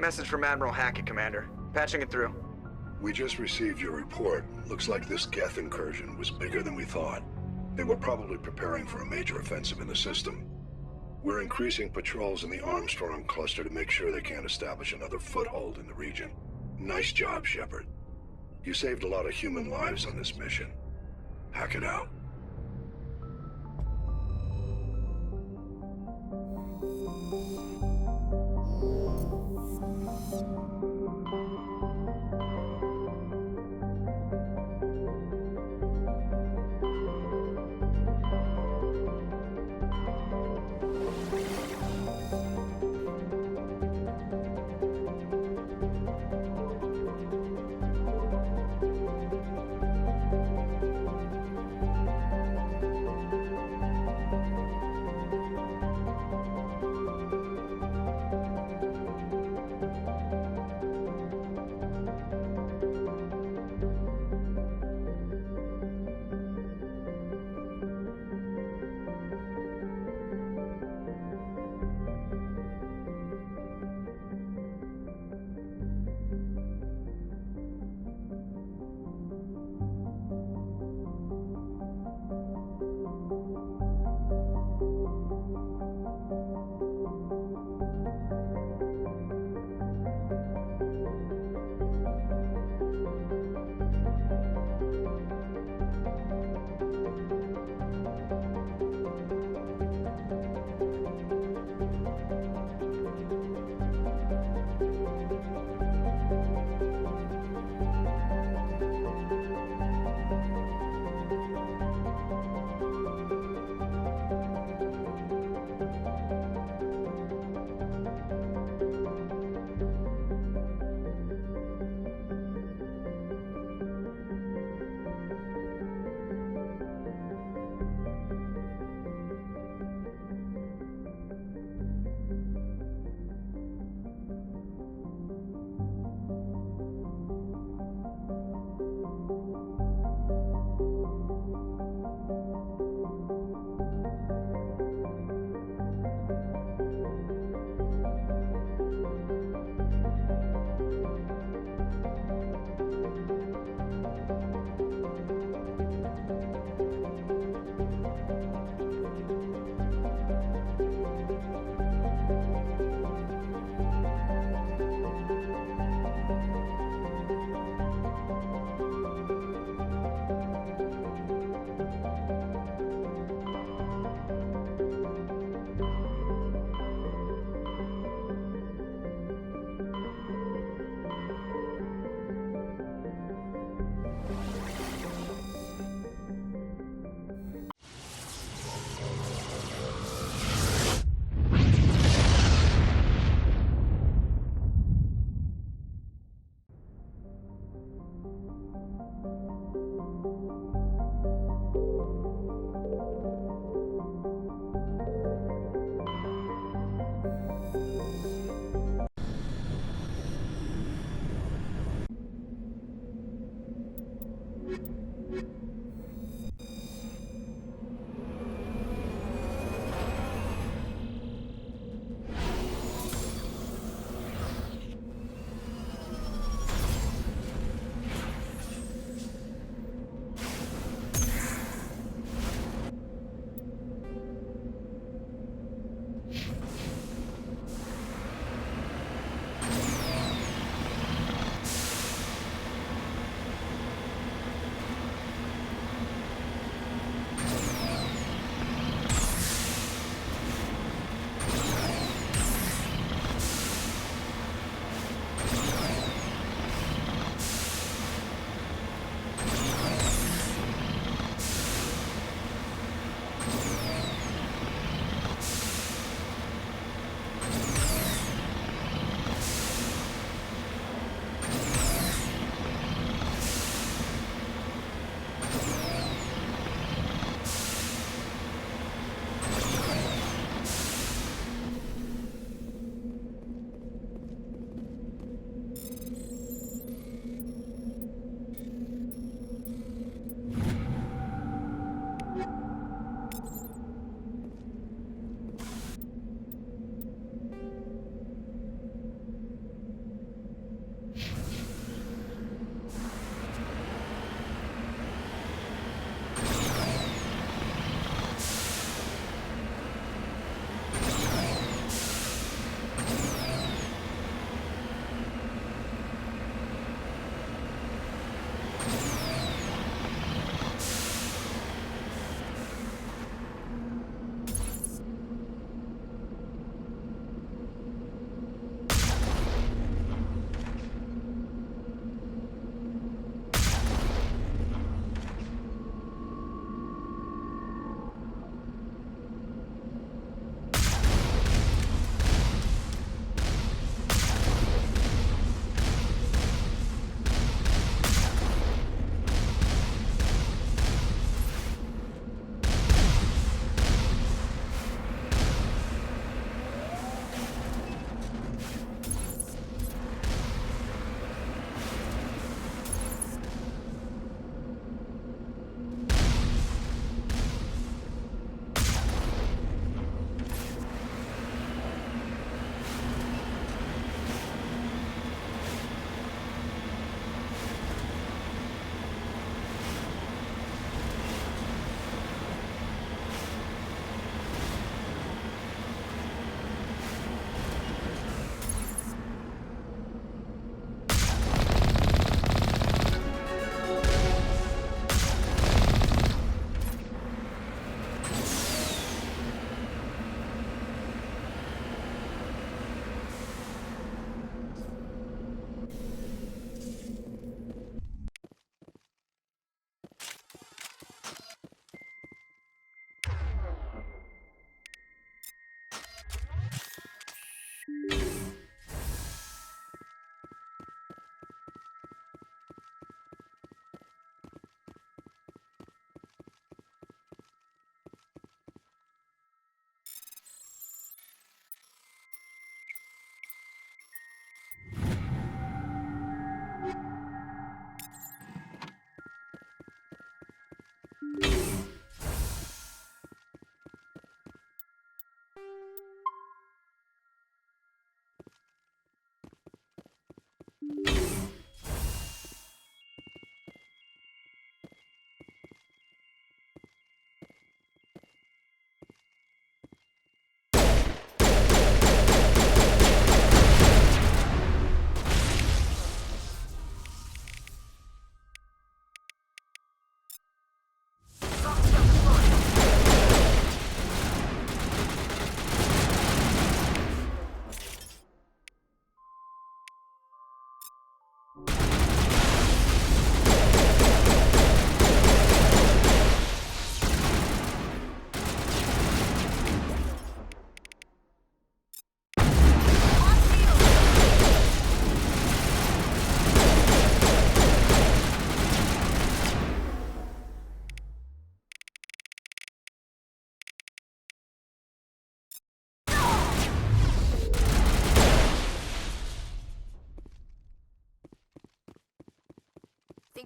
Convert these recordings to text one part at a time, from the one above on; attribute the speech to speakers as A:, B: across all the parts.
A: Message from Admiral Hackett, Commander. Patching it through.
B: We just received your report. Looks like this Geth incursion was bigger than we thought. They were probably preparing for a major offensive in the system. We're increasing patrols in the Armstrong cluster to make sure they can't establish another foothold in the region. Nice job, Shepard. You saved a lot of human lives on this mission. Hack it out.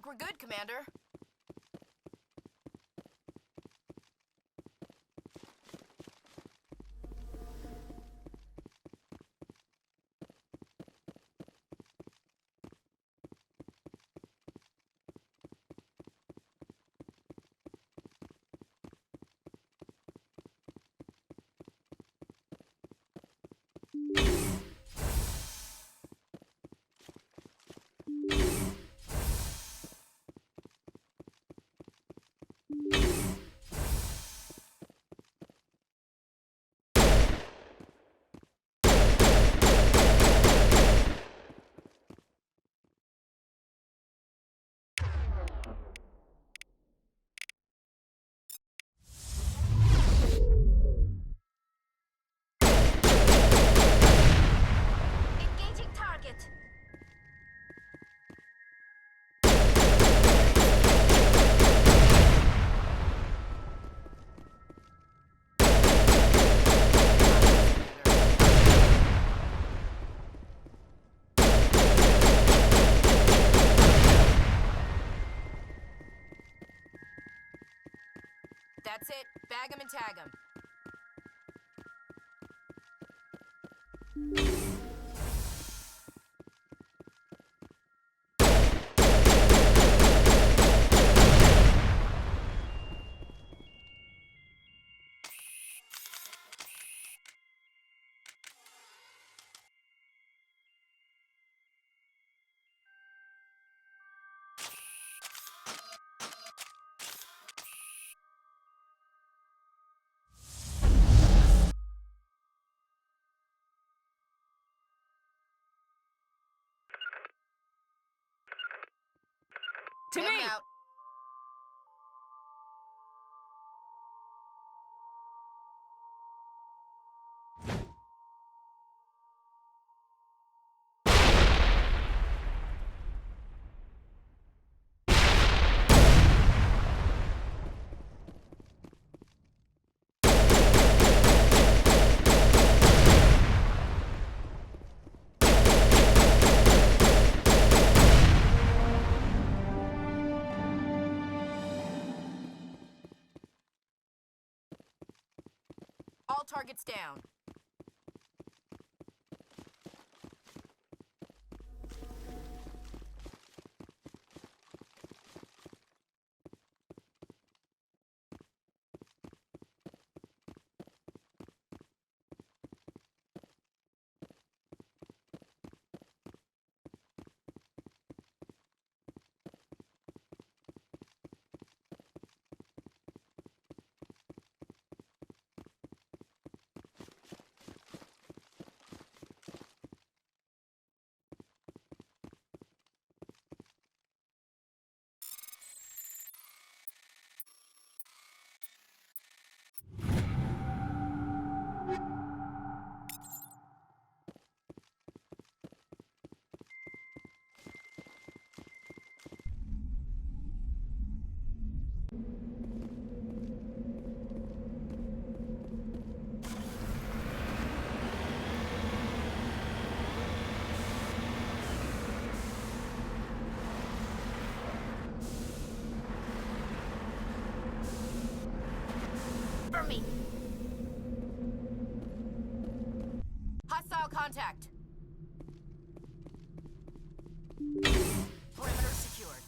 C: we're good, Commander.
D: Engaging target.
C: That's it. Bag 'em and tag 'em.
E: To
C: Heading
E: me!
C: out. All targets down.
D: For me.
C: Hostile contact. Perimeter secured.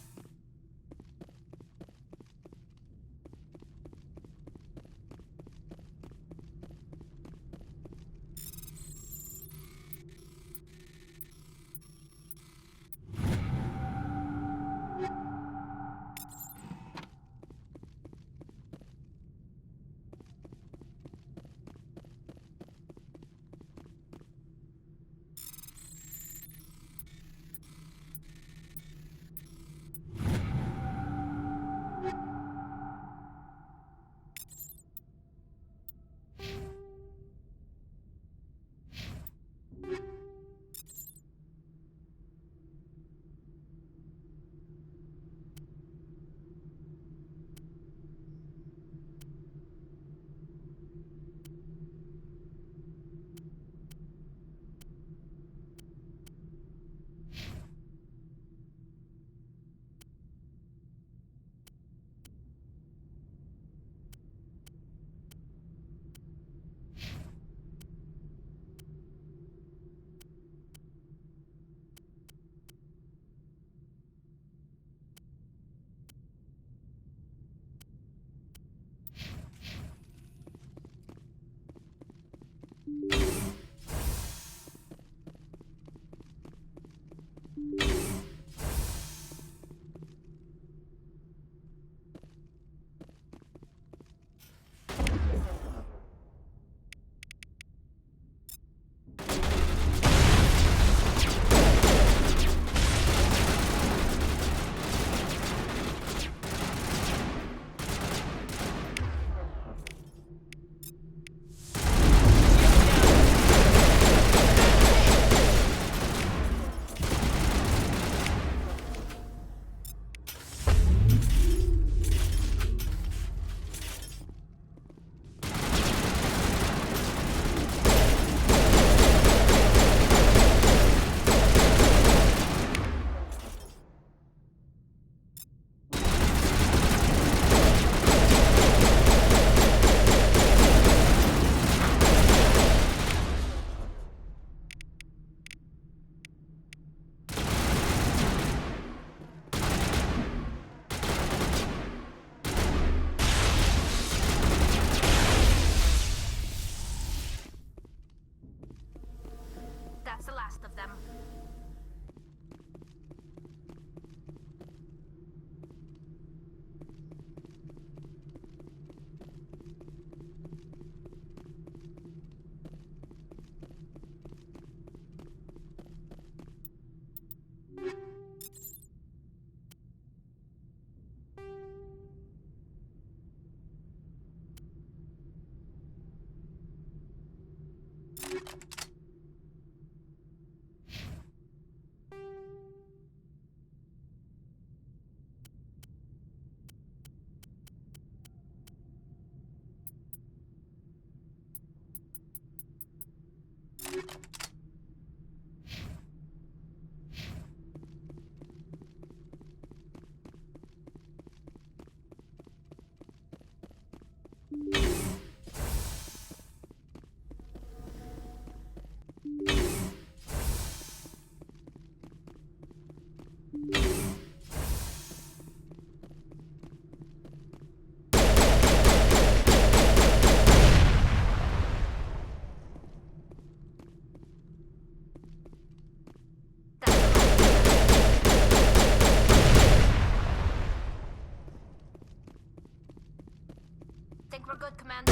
D: Think we're good, Commander?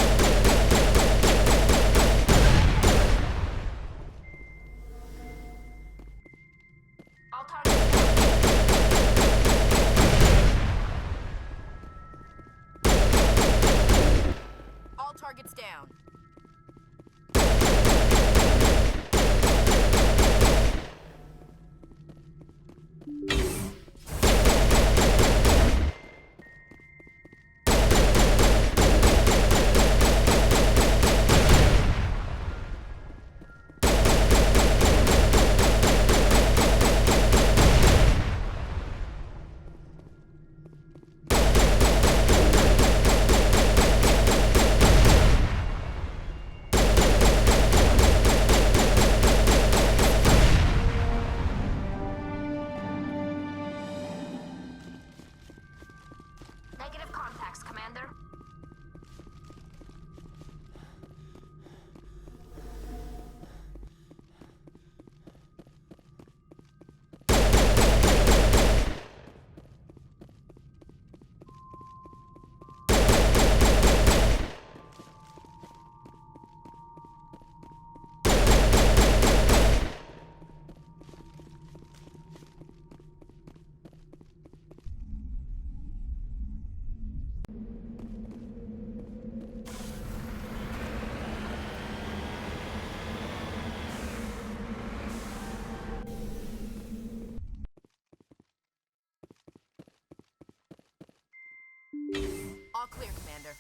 D: All targets down.
C: All targets down.
D: Negative contacts, Commander.
C: All clear, Commander.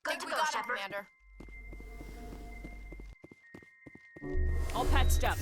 D: Good to
C: We
D: go,
C: got him,
D: Shepard.
C: Commander.
E: All patched up.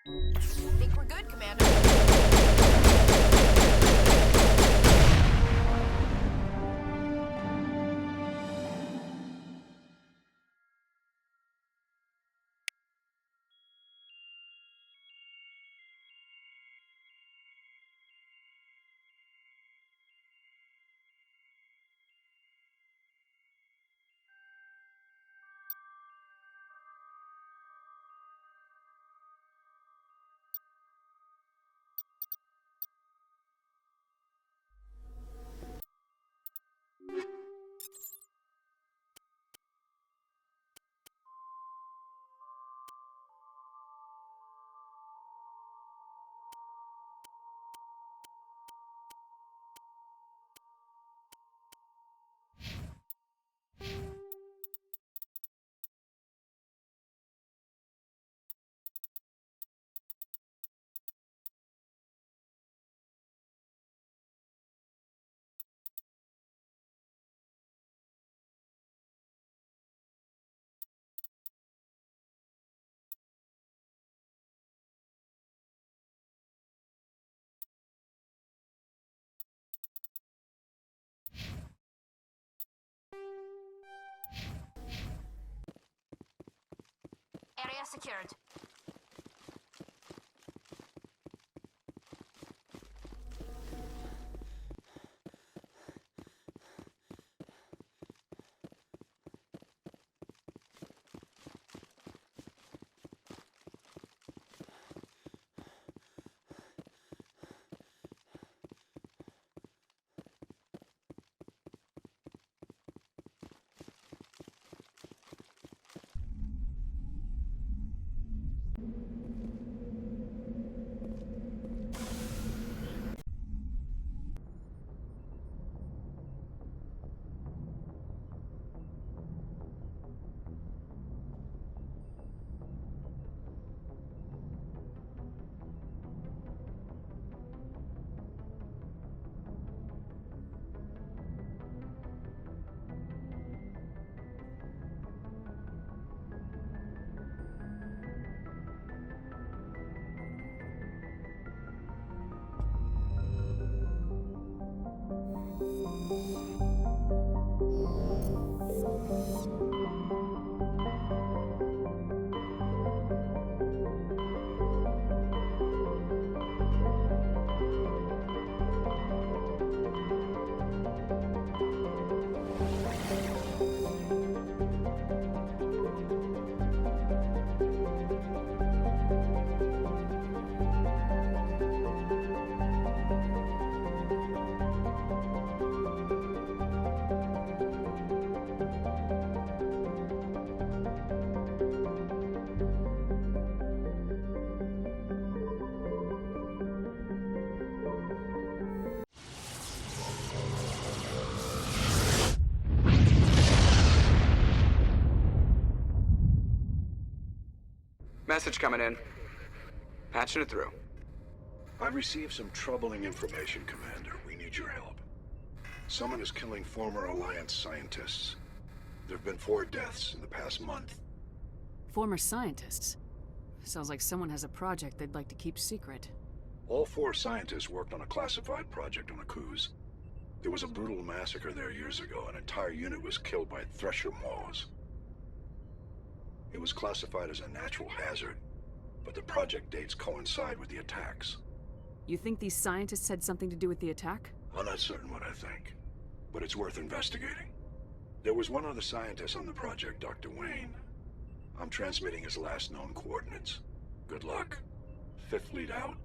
C: Think we're good, Commander.
D: Area secured.
A: Message coming in. Patching it through.
B: I've received some troubling information, Commander. We need your help. Someone is killing former Alliance scientists. There have been 4 deaths in the past month.
E: Former scientists? Sounds like someone has a project they'd like to keep secret.
B: All 4 scientists worked on a classified project on Akuz. There was a brutal massacre there years ago. An entire unit was killed by Thresher Maws. It was classified as a natural hazard, but the project dates coincide with the attacks.
E: You think these scientists had something to do with the attack?
B: I'm not certain what I think, but it's worth investigating. There was one other scientist on the project, Dr. Wayne. I'm transmitting his last known coordinates. Good luck. 5th Fleet out.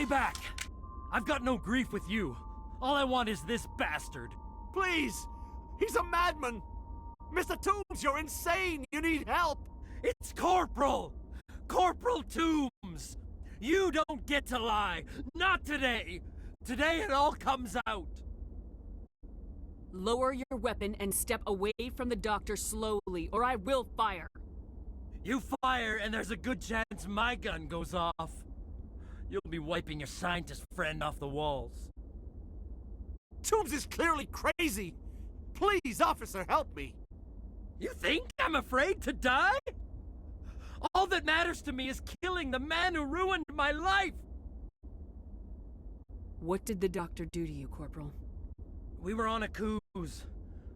F: Stay back! I've got no grief with you. All I want is this bastard.
G: Please! He's a madman! Mr. Toombs, you're insane! You need help!
F: It's Corporal! Corporal Toombs! You don't get to lie! Not today! Today it all comes out!
E: Lower your weapon and step away from the doctor slowly, or I will fire.
F: You fire, and there's a good chance my gun goes off. You'll be wiping your scientist friend off the walls.
G: Toombs is clearly crazy! Please, officer, help me!
F: You think I'm afraid to die? All that matters to me is killing the man who ruined my life!
E: What did the doctor do to you, Corporal?
F: We were on a cruise.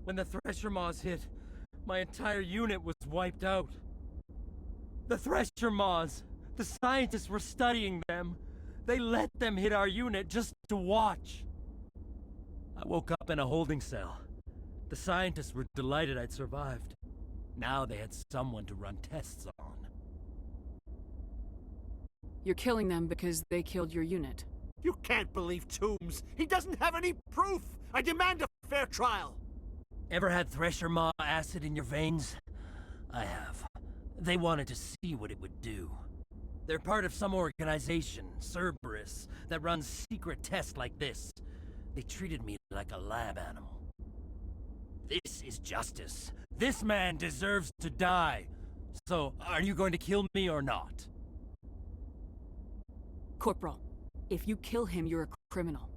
F: When the Thresher Maws hit, my entire unit was wiped out. The Thresher Maws, the scientists were studying them. They let them hit our unit just to watch. I woke up in a holding cell. The scientists were delighted I'd survived. Now they had someone to run tests on.
E: You're killing them because they killed your unit.
G: You can't believe Toombs! He doesn't have any proof! I demand a fair trial!
F: Ever had Thresher Maw acid in your veins? I have. They wanted to see what it would do. They're part of some organization, Cerberus, that runs secret tests like this. They treated me like a lab animal. This is justice. This man deserves to die. So, are you going to kill me or not?
E: Corporal, if you kill him, you're a criminal.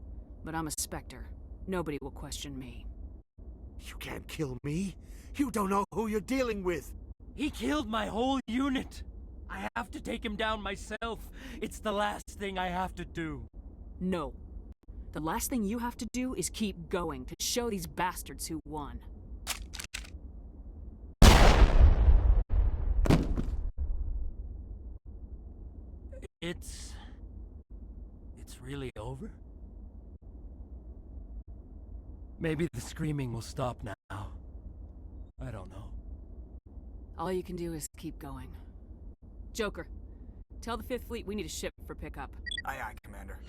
E: But I'm a Spectre. Nobody will question me.
G: You can't kill me! You don't know who you're dealing with!
F: He killed my whole unit! I have to take him down myself. It's the last thing I have to do.
E: No. The last thing you have to do is keep going to show these bastards who won.
F: It's really over? Maybe the screaming will stop now. I don't know.
E: All you can do is keep going. Joker, tell the 5th Fleet we need a ship for pickup.
A: Aye, aye, Commander.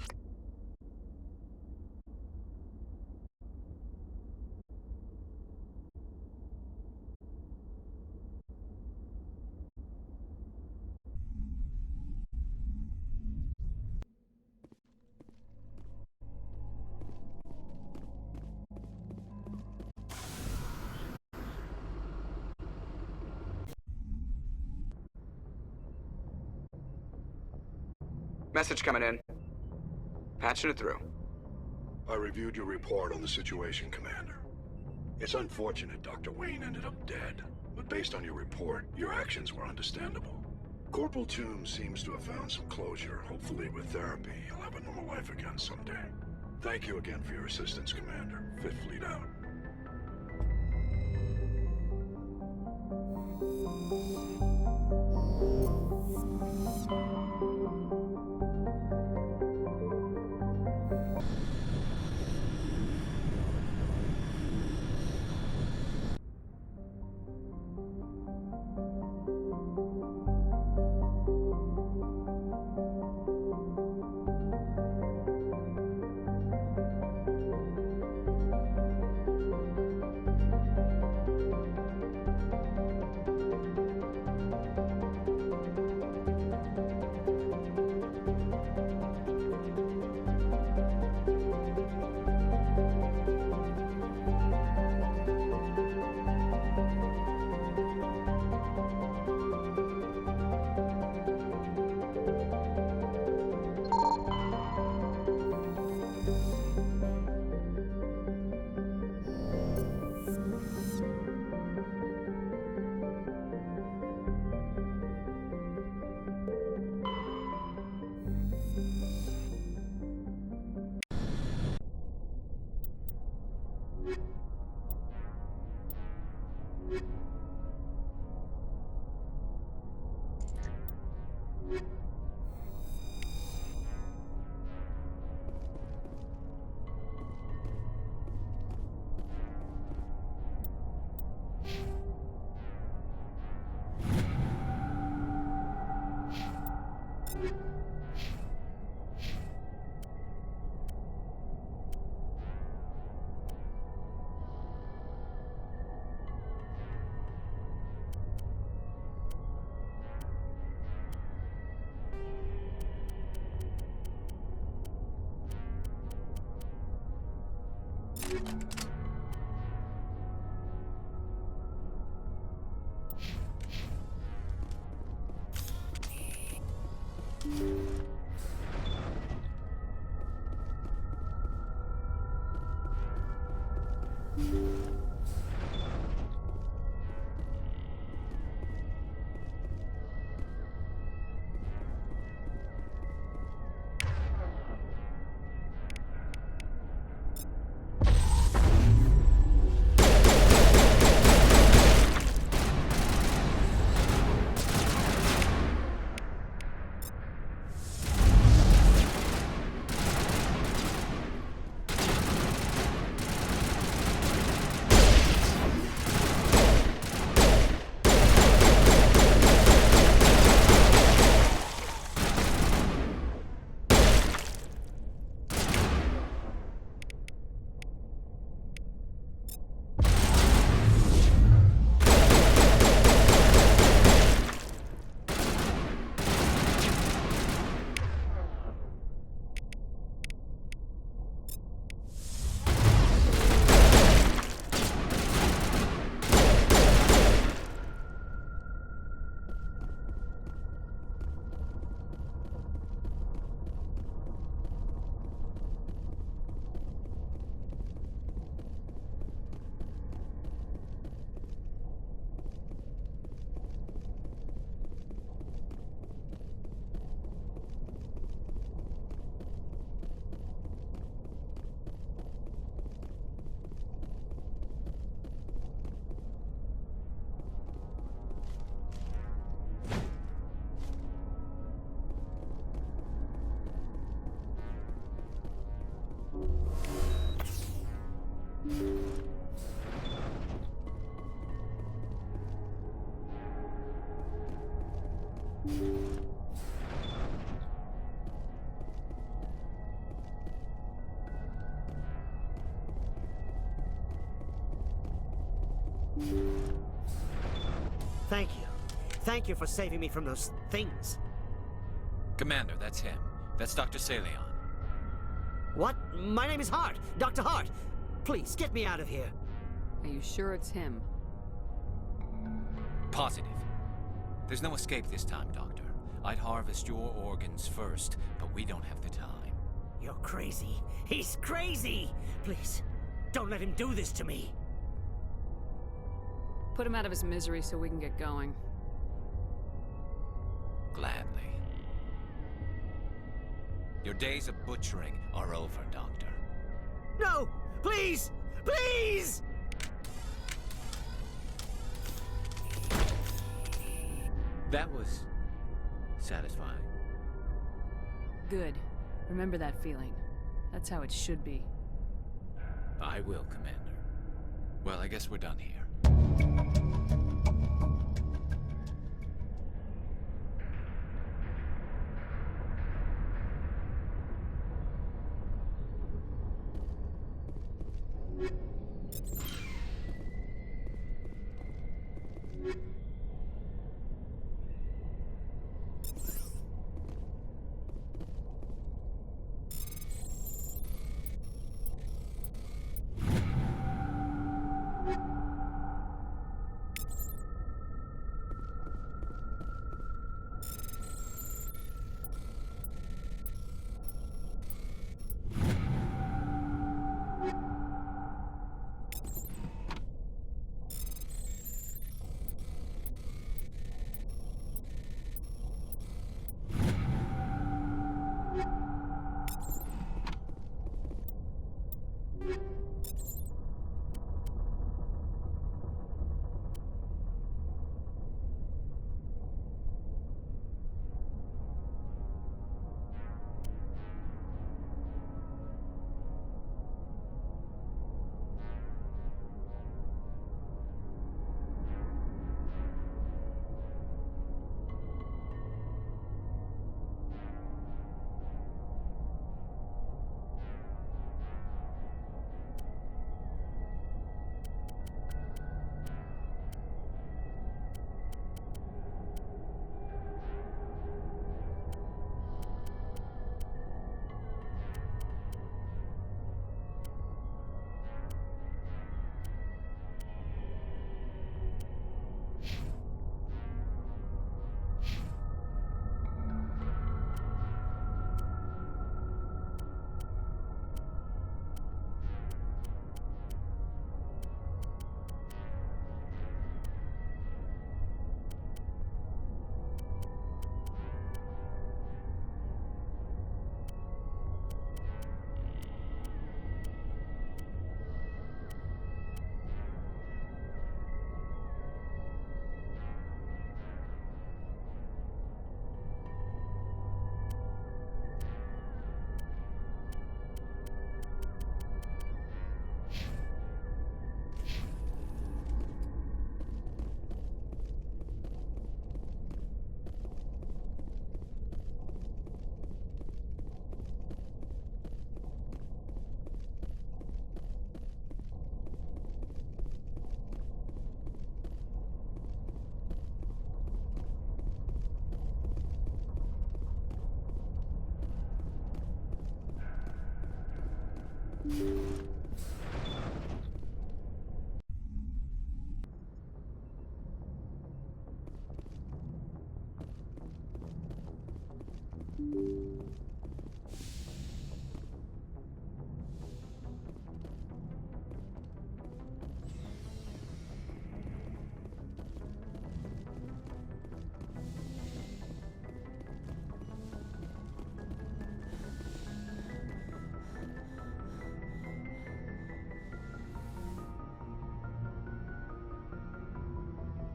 A: Message coming in. Patching it through.
B: I reviewed your report on the situation, Commander. It's unfortunate Dr. Wayne ended up dead, but based on your report, your actions were understandable. Corporal Toombs seems to have found some closure. Hopefully with therapy, he'll have a normal life again someday. Thank you again for your assistance, Commander. 5th Fleet out.
G: Thank you. Thank you for saving me from those things.
H: Commander, that's him. That's Dr. Saleon.
G: What? My name is Hart. Dr. Hart. Please, get me out of here.
E: Are you sure it's him?
H: Positive. There's no escape this time, Doctor. I'd harvest your organs first, but we don't have the time.
G: You're crazy. He's crazy! Please, don't let him do this to me.
E: Put him out of his misery so we can get going.
H: Gladly. Your days of butchering are over, Doctor.
G: No! Please! Please!
H: That was satisfying.
E: Good. Remember that feeling. That's how it should be.
H: I will, Commander. Well, I guess we're done here.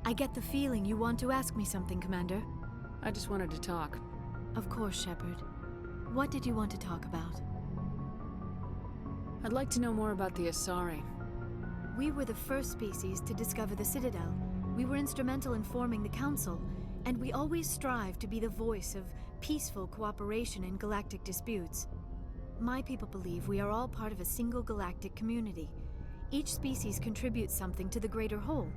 I: I get the feeling you want to ask me something, Commander.
E: I just wanted to talk.
I: Of course, Shepard. What did you want to talk about?
E: I'd like to know more about the Asari.
I: We were the first species to discover the Citadel. We were instrumental in forming the Council, and we always strive to be the voice of peaceful cooperation in galactic disputes. My people believe we are all part of a single galactic community. Each species contributes something to the greater whole.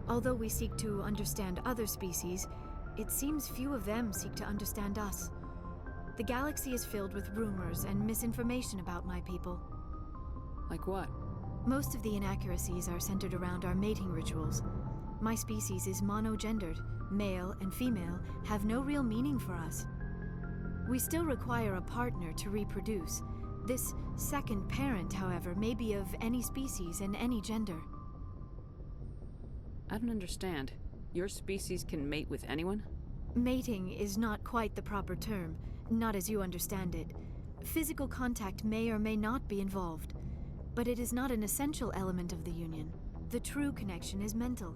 I: Although we seek to understand other species, it seems few of them seek to understand us. The galaxy is filled with rumors and misinformation about my people.
E: Like what?
I: Most of the inaccuracies are centered around our mating rituals. My species is monogendered. Male and female have no real meaning for us. We still require a partner to reproduce. This second parent, however, may be of any species and any gender.
E: I don't understand. Your species can mate with anyone?
I: Mating is not quite the proper term, not as you understand it. Physical contact may or may not be involved, but it is not an essential element of the union. The true connection is mental.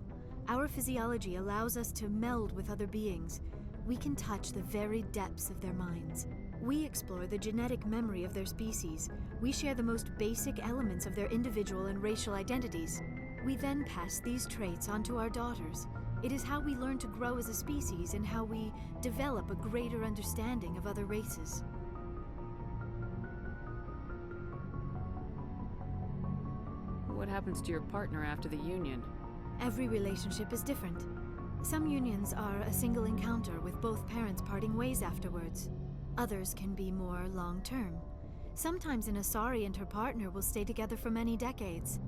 I: Our physiology allows us to meld with other beings. We can touch the very depths of their minds. We explore the genetic memory of their species. We share the most basic elements of their individual and racial identities. We then pass these traits onto our daughters. It is how we learn to grow as a species and how we develop a greater understanding of other races.
E: What happens to your partner after the union?
I: Every relationship is different. Some unions are a single encounter with both parents parting ways afterwards. Others can be more long-term. Sometimes an Asari and her partner will stay together for many decades.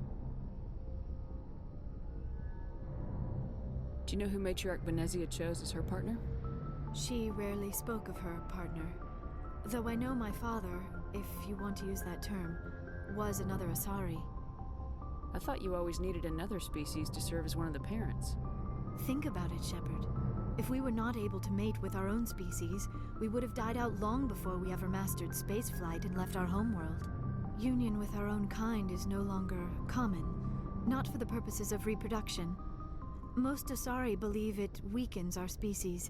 E: Do you know who Matriarch Benezia chose as her partner?
I: She rarely spoke of her partner. Though I know my father, if you want to use that term, was another Asari.
E: I thought you always needed another species to serve as one of the parents.
I: Think about it, Shepard. If we were not able to mate with our own species, we would have died out long before we ever mastered spaceflight and left our homeworld. Union with our own kind is no longer common, not for the purposes of reproduction. Most Asari believe it weakens our species.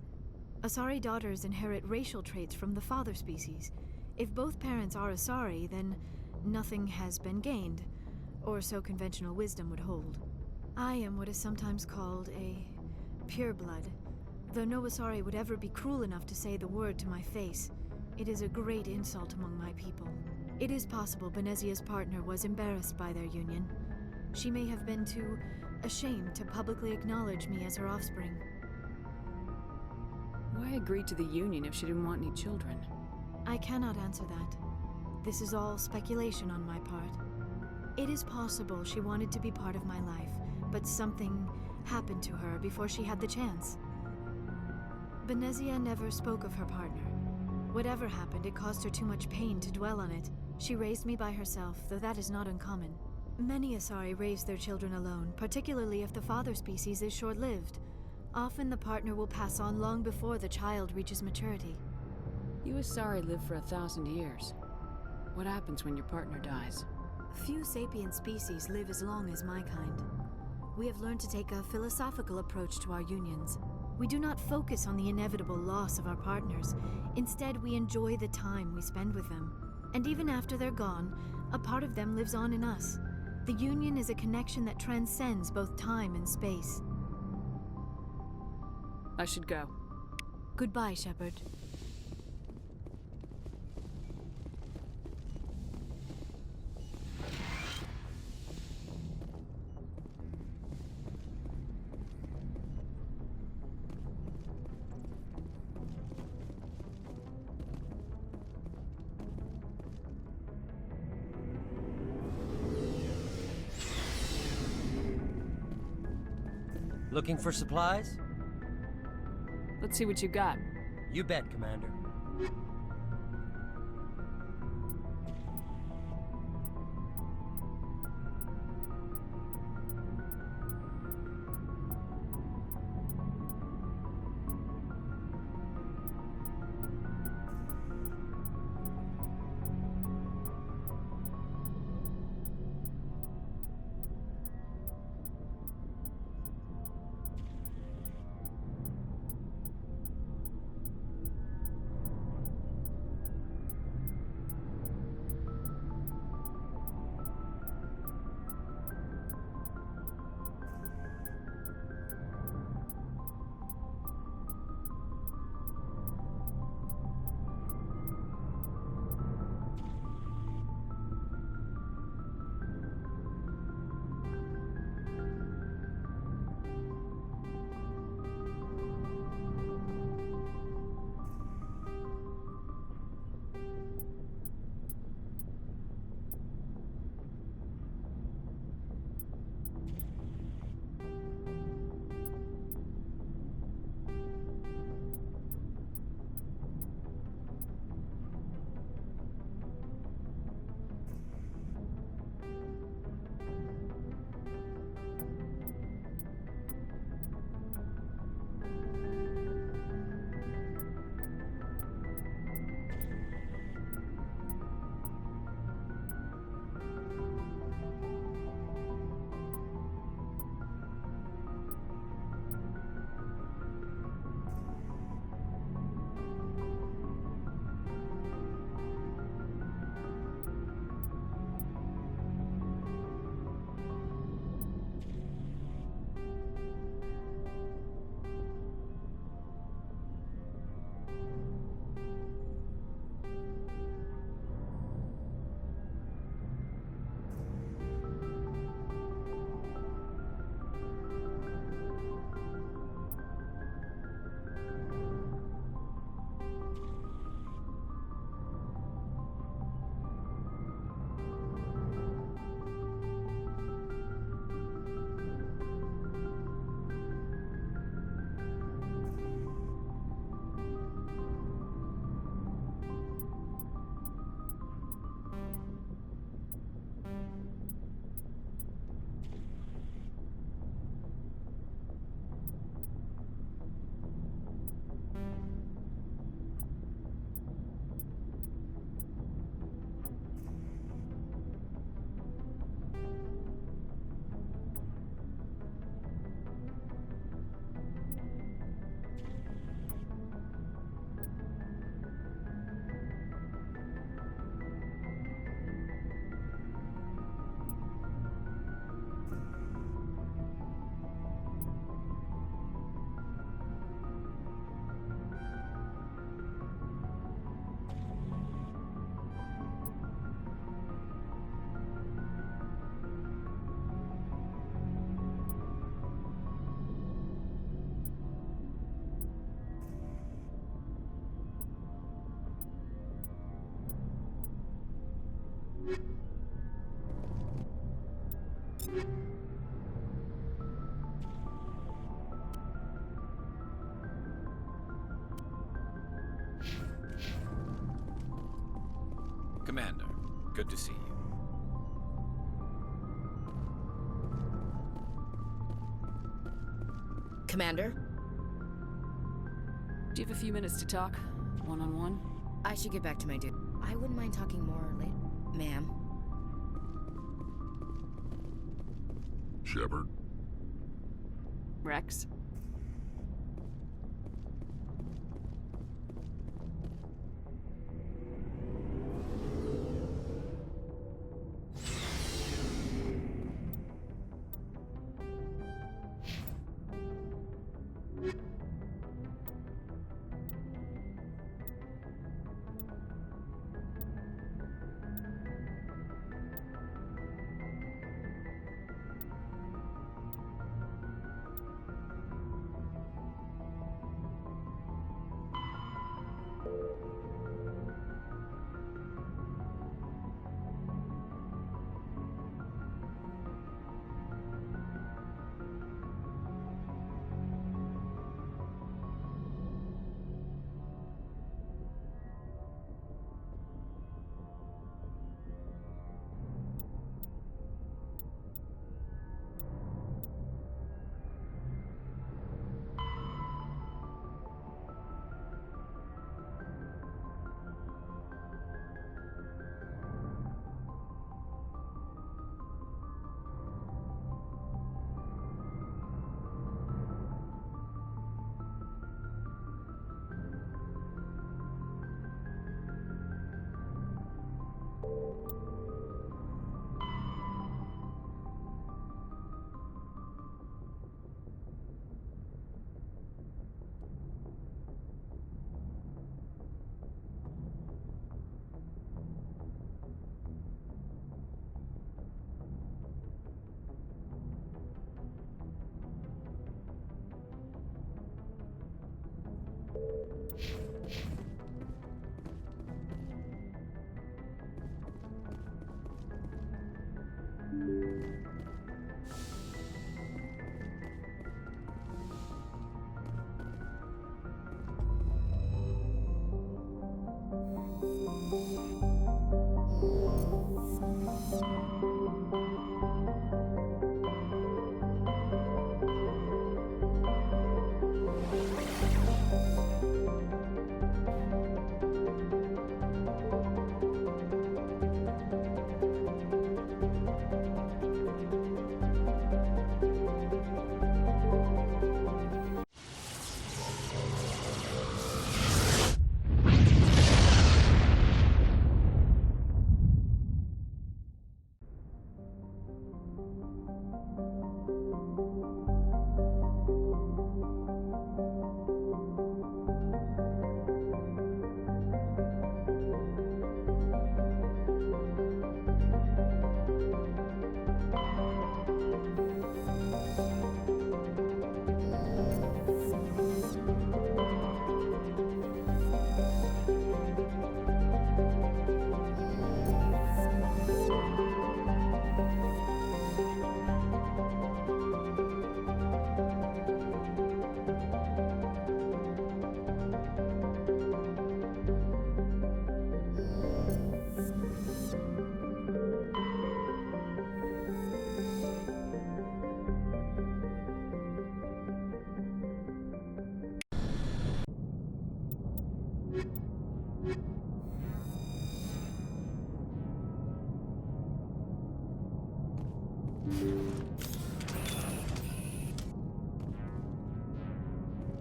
I: Asari daughters inherit racial traits from the father species. If both parents are Asari, then nothing has been gained, or so conventional wisdom would hold. I am what is sometimes called a pureblood, though no Asari would ever be cruel enough to say the word to my face. It is a great insult among my people. It is possible Benezia's partner was embarrassed by their union. She may have been too ashamed to publicly acknowledge me as her offspring.
E: Why agree to the union if she didn't want any children?
I: I cannot answer that. This is all speculation on my part. It is possible she wanted to be part of my life, but something happened to her before she had the chance. Benezia never spoke of her partner. Whatever happened, it caused her too much pain to dwell on it. She raised me by herself, though that is not uncommon. Many Asari raise their children alone, particularly if the father species is short-lived. Often the partner will pass on long before the child reaches maturity.
E: You Asari live for 1,000 years. What happens when your partner dies?
I: Few sapient species live as long as my kind. We have learned to take a philosophical approach to our unions. We do not focus on the inevitable loss of our partners. Instead, we enjoy the time we spend with them. And even after they're gone, a part of them lives on in us. The union is a connection that transcends both time and space.
E: I should go.
I: Goodbye, Shepard.
F: Looking for supplies?
E: Let's see what you got.
F: You bet, Commander.
H: Commander, good to see you.
C: Commander,
E: Do you have a few minutes to talk? One-on-one?
C: I should get back to my dude. I wouldn't mind talking more later. Ma'am.
B: Shepard?
E: Rex?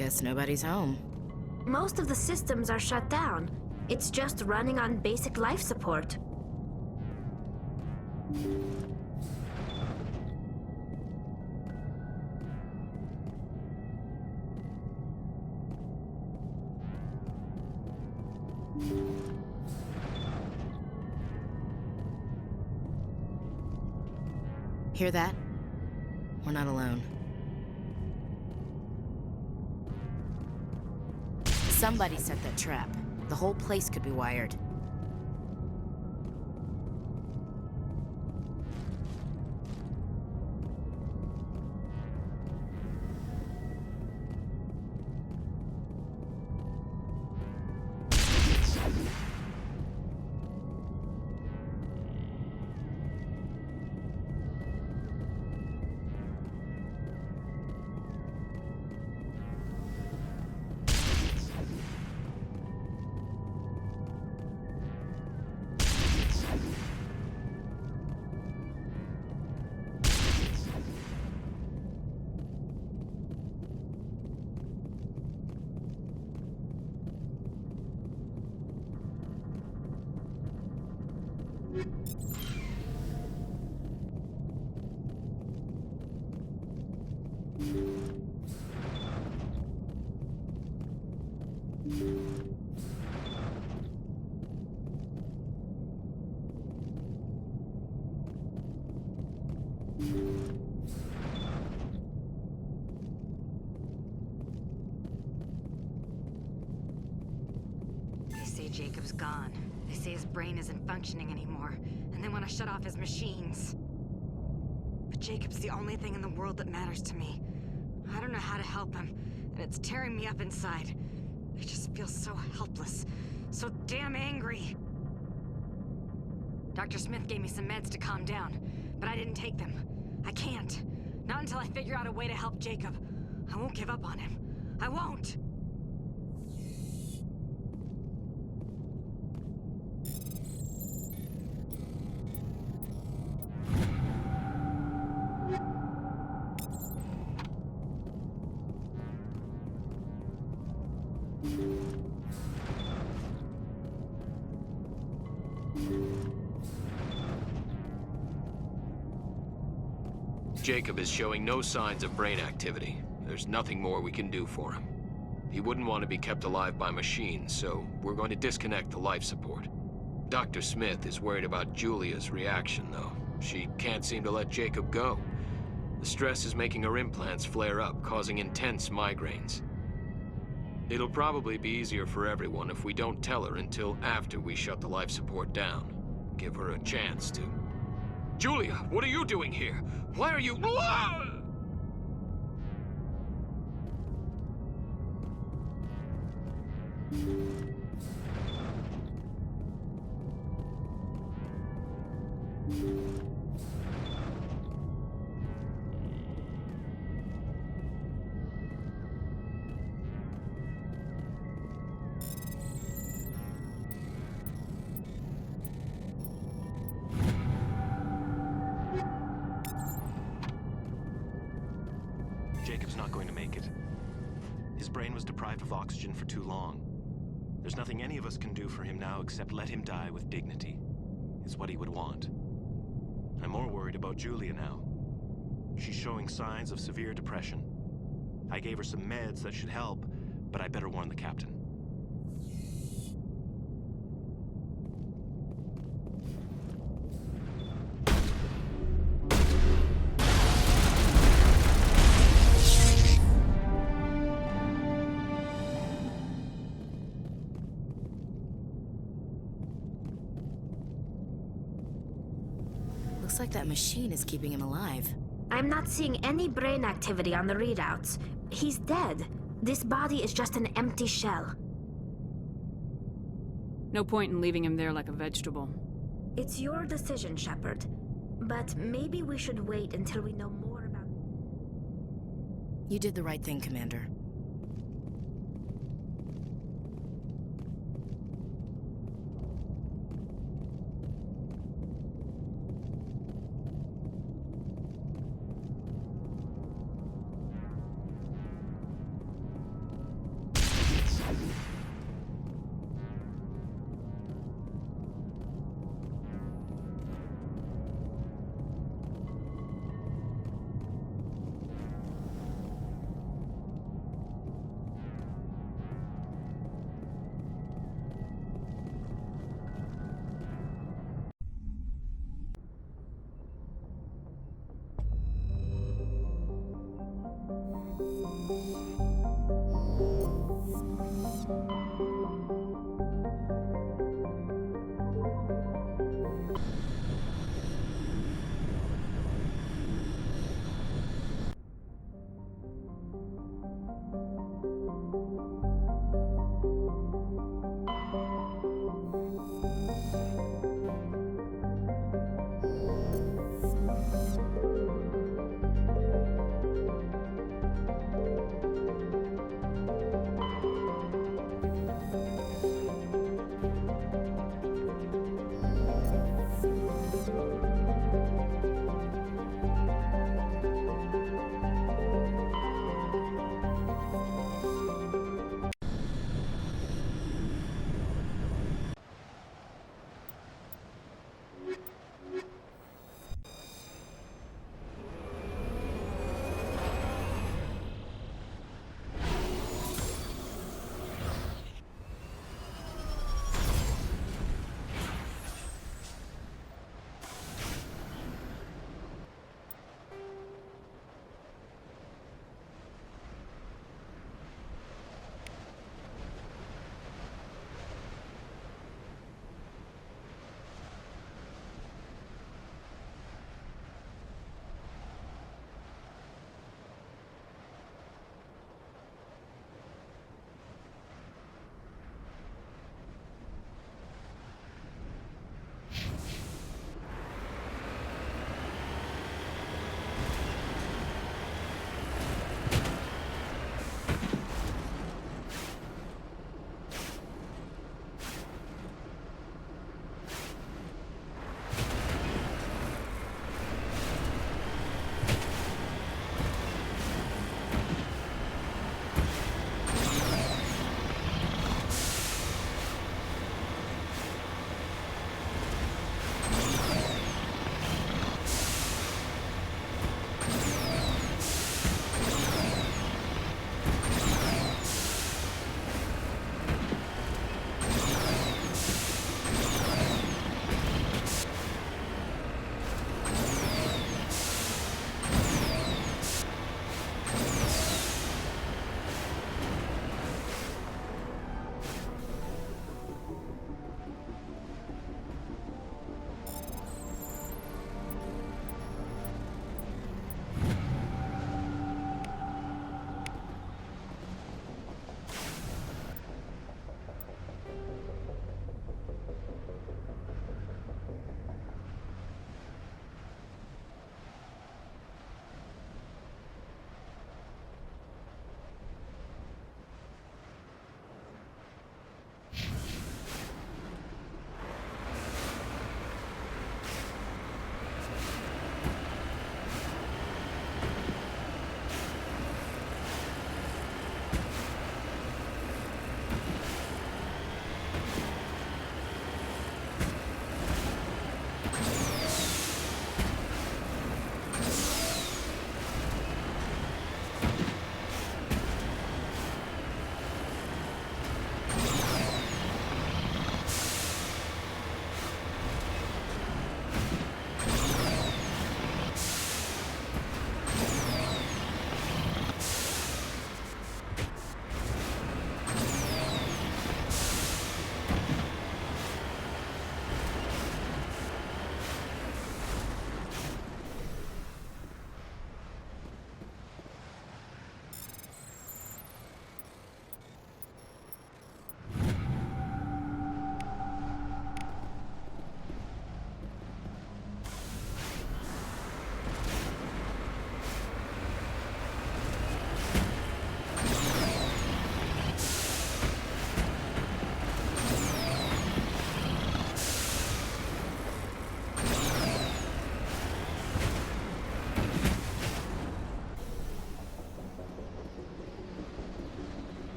C: Guess nobody's home.
D: Most of the systems are shut down. It's just running on basic life support.
C: Hear that? We're not alone. Somebody set that trap. The whole place could be wired. They say Jacob's gone. They say his brain isn't functioning anymore, and they want to shut off his machines. But Jacob's the only thing in the world that matters to me. I don't know how to help him, and it's tearing me up inside. I just feel so helpless, so damn angry. Dr. Smith gave me some meds to calm down, but I didn't take them. I can't. Not until I figure out a way to help Jacob. I won't give up on him. I won't!
J: Jacob is showing no signs of brain activity. There's nothing more we can do for him. He wouldn't want to be kept alive by machines, so we're going to disconnect the life support. Dr. Smith is worried about Julia's reaction, though. She can't seem to let Jacob go. The stress is making her implants flare up, causing intense migraines. It'll probably be easier for everyone if we don't tell her until after we shut the life support down. Give her a chance to... Julia, what are you doing here? Why are you...
K: Jacob's not going to make it. His brain was deprived of oxygen for too long. There's nothing any of us can do for him now except let him die with dignity. It's what he would want. I'm more worried about Julia now. She's showing signs of severe depression. I gave her some meds that should help, but I better warn the captain.
C: Looks like that machine is keeping him alive.
D: I'm not seeing any brain activity on the readouts. He's dead. This body is just an empty shell.
E: No point in leaving him there like a vegetable.
D: It's your decision, Shepard. But maybe we should wait until we know more about...
C: You did the right thing, Commander.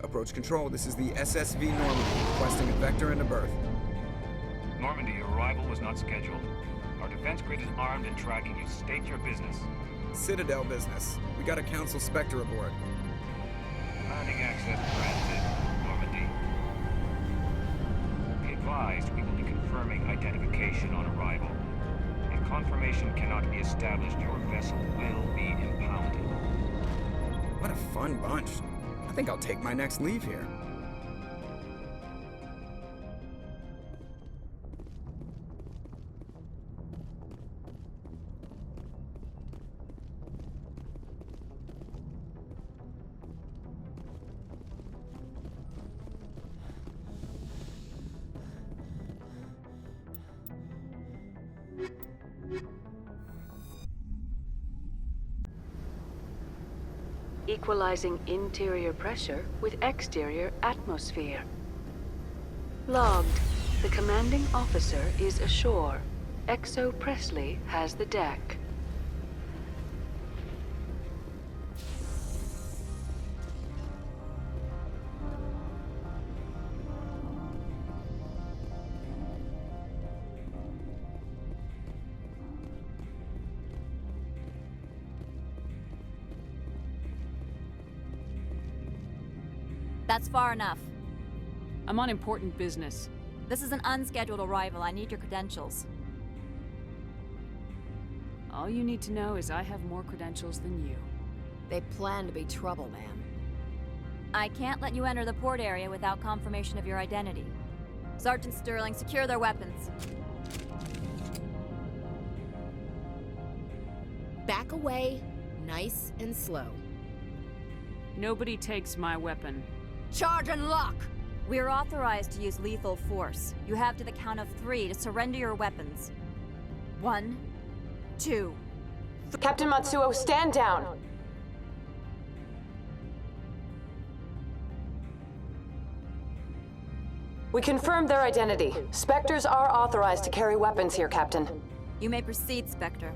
A: Approach control, this is the SSV Normandy, requesting a vector into berth.
L: Normandy, your arrival was not scheduled. Our defense grid is armed and tracking you. State your business.
A: Citadel business. We got a Council Spectre aboard.
L: Landing access granted, Normandy. Be advised, we will be confirming identification on arrival. If confirmation cannot be established, your vessel will be impounded.
A: What a fun bunch. I think I'll take my next leave here.
M: Equalizing interior pressure with exterior atmosphere. Logged. The commanding officer is ashore. Exo Presley has the deck.
N: That's far enough.
E: I'm on important business.
N: This is an unscheduled arrival. I need your credentials.
E: All you need to know is I have more credentials than you.
O: They plan to be trouble, ma'am.
N: I can't let you enter the port area without confirmation of your identity. Sergeant Sterling, secure their weapons.
O: Back away, nice and slow.
E: Nobody takes my weapon.
O: Charge and lock!
N: We're authorized to use lethal force. You have to the count of 3 to surrender your weapons. 1, 2...
P: Captain Matsuo, stand down! We confirmed their identity. Spectres are authorized to carry weapons here, Captain.
N: You may proceed, Spectre.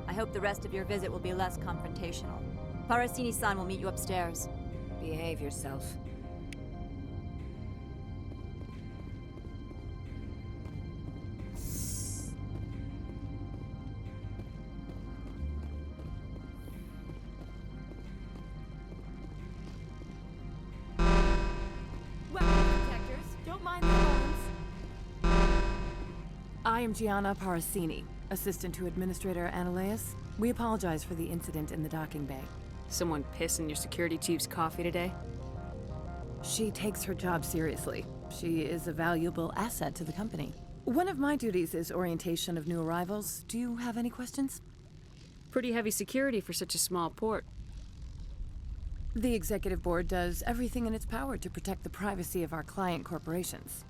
N: I hope the rest of your visit will be less confrontational. Parasini-san will meet you upstairs.
O: Behave yourself.
Q: I am Gianna Parasini, assistant to Administrator Ananias. We apologize for the incident in the docking bay.
E: Someone piss in your security chief's coffee today?
Q: She takes her job seriously. She is a valuable asset to the company. One of my duties is orientation of new arrivals. Do you have any questions?
E: Pretty heavy security for such a small port.
Q: The Executive Board does everything in its power to protect the privacy of our client corporations.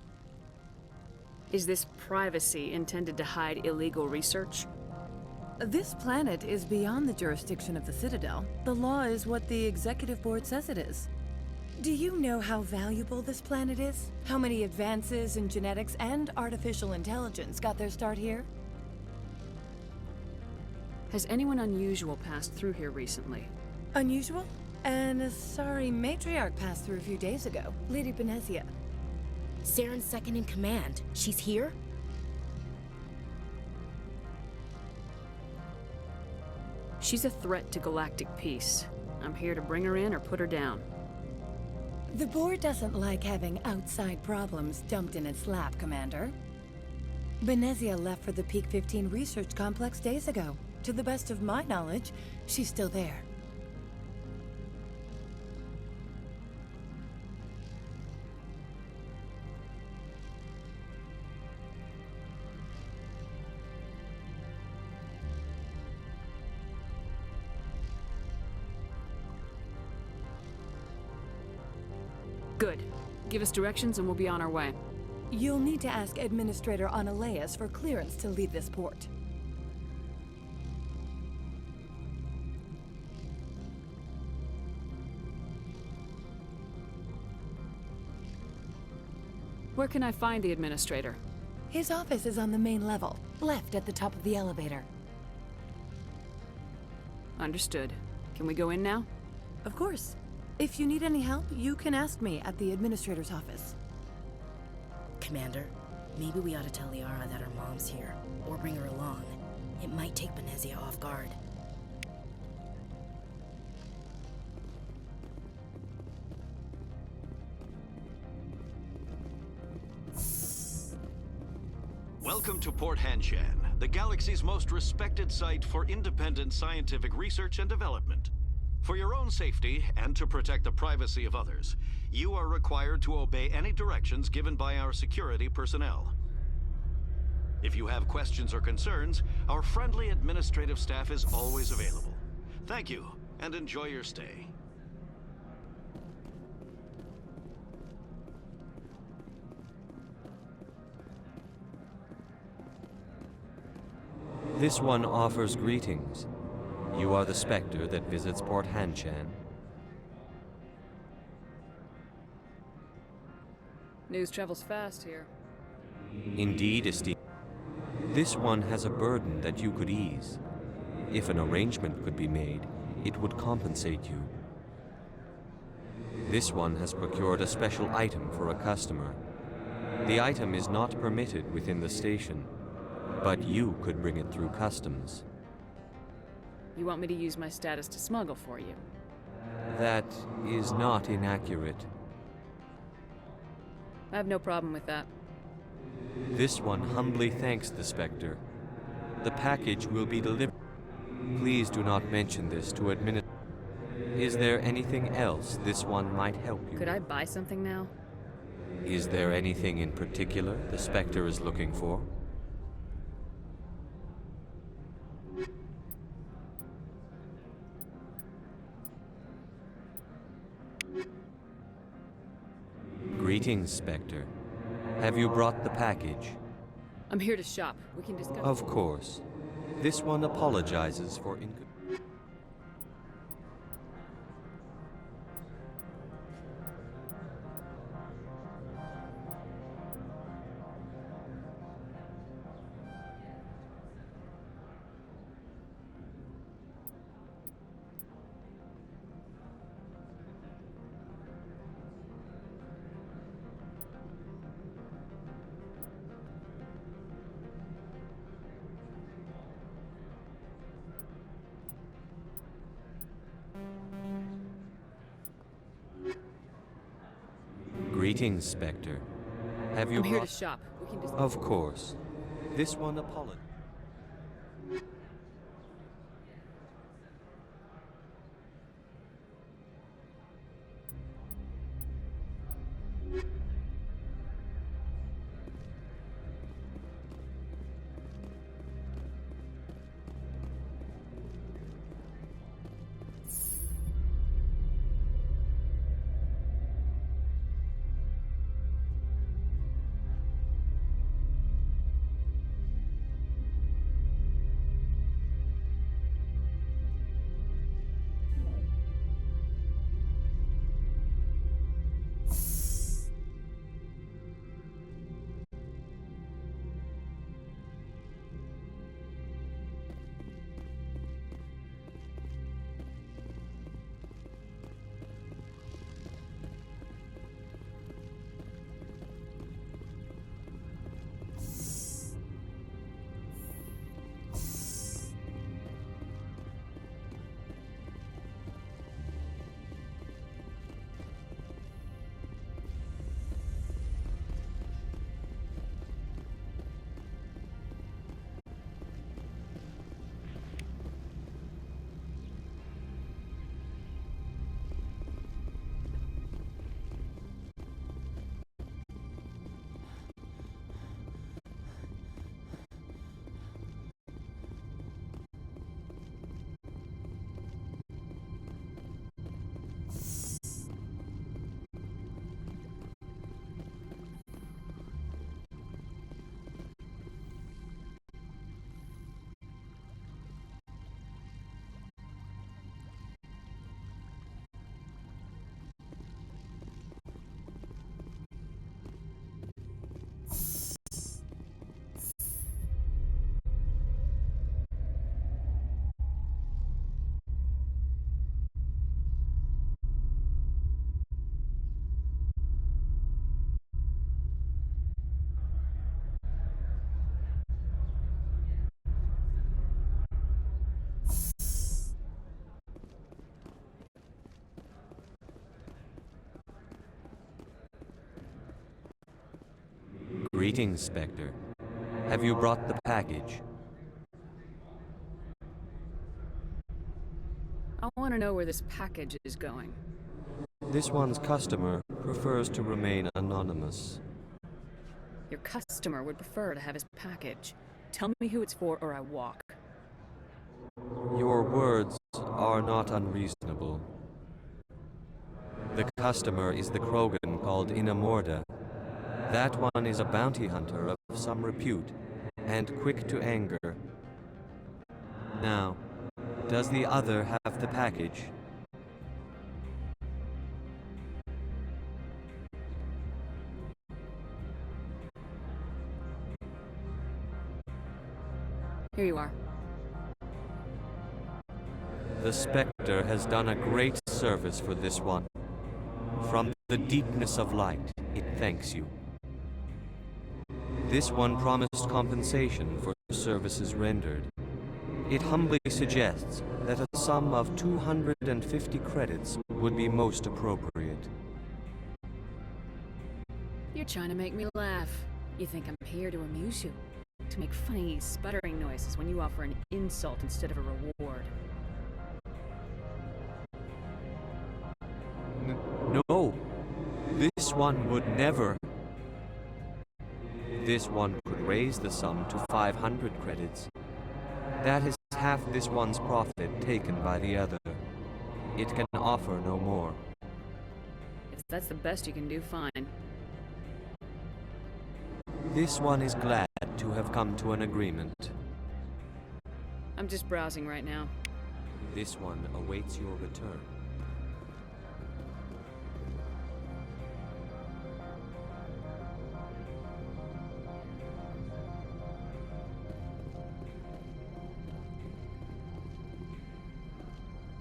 E: Is this privacy intended to hide illegal research?
Q: This planet is beyond the jurisdiction of the Citadel. The law is what the Executive Board says it is. Do you know how valuable this planet is? How many advances in genetics and artificial intelligence got their start here?
E: Has anyone unusual passed through here recently?
Q: Unusual? And a sorry matriarch passed through a few days ago, Lady Benezia.
O: Saren's second in command. She's here?
E: She's a threat to galactic peace. I'm here to bring her in or put her down.
Q: The board doesn't like having outside problems dumped in its lap, Commander. Benezia left for the Peak 15 research complex days ago. To the best of my knowledge, she's still there.
E: Good. Give us directions and we'll be on our way.
Q: You'll need to ask Administrator Analeas for clearance to leave this port.
E: Where can I find the Administrator?
Q: His office is on the main level, left at the top of the elevator.
E: Understood. Can we go in now?
Q: Of course. If you need any help, you can ask me at the Administrator's office.
O: Commander, maybe we ought to tell Liara that her mom's here, or bring her along. It might take Benezia off guard.
R: Welcome to Port Hanshan, the galaxy's most respected site for independent scientific research and development. For your own safety, and to protect the privacy of others, you are required to obey any directions given by our security personnel. If you have questions or concerns, our friendly administrative staff is always available. Thank you, and enjoy your stay.
S: This one offers greetings. You are the Spectre that visits Port Hanshan.
E: News travels fast here.
S: Indeed, esteemed. This one has a burden that you could ease. If an arrangement could be made, it would compensate you. This one has procured a special item for a customer. The item is not permitted within the station, but you could bring it through customs.
E: You want me to use my status to smuggle for you?
S: That is not inaccurate.
E: I have no problem with that.
S: This one humbly thanks the Spectre. The package will be delivered. Please do not mention this to administration. Is there anything else this one might help you?
E: Could I buy something now?
S: Is there anything in particular the Spectre is looking for? Greetings, Spectre. Have you brought the package?
E: I'm here to shop. We can discuss.
S: Of course. This one apologizes for Greetings, Spectre. Have you
E: I'm here
S: brought...
E: to shop. We can discuss.
S: Of course. This one apologizes. Greetings, Spectre. Have you brought the package?
E: I want to know where this package is going.
S: This one's customer prefers to remain anonymous.
E: Your customer would prefer to have his package. Tell me who it's for or I walk.
S: Your words are not unreasonable. The customer is the Krogan called Inamorda. That one is a bounty hunter of some repute, and quick to anger. Now, does the other have the package?
E: Here you are.
S: The Spectre has done a great service for this one. From the deepness of light, it thanks you. This one promised compensation for services rendered. It humbly suggests that a sum of 250 credits would be most appropriate.
E: You're trying to make me laugh. You think I'm here to amuse you? To make funny, sputtering noises when you offer an insult instead of a reward.
S: No, this one would never. This one could raise the sum to 500 credits. That is half this one's profit taken by the other. It can offer no more.
E: If that's the best you can do, fine.
S: This one is glad to have come to an agreement.
E: I'm just browsing right now.
S: This one awaits your return.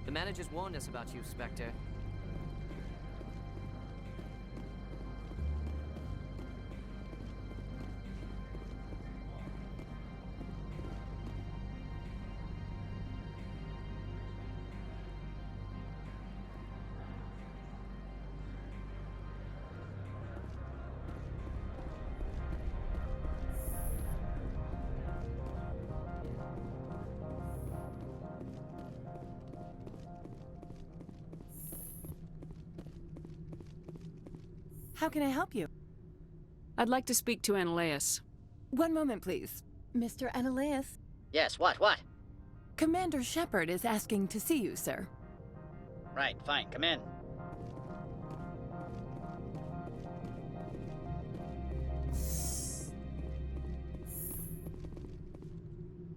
T: The managers warned us about you, Spectre.
Q: How can I help you?
E: I'd like to speak to Analeas.
Q: One moment, please. Mr. Analeas?
U: Yes, what?
Q: Commander Shepard is asking to see you, sir.
U: Right, fine, come in.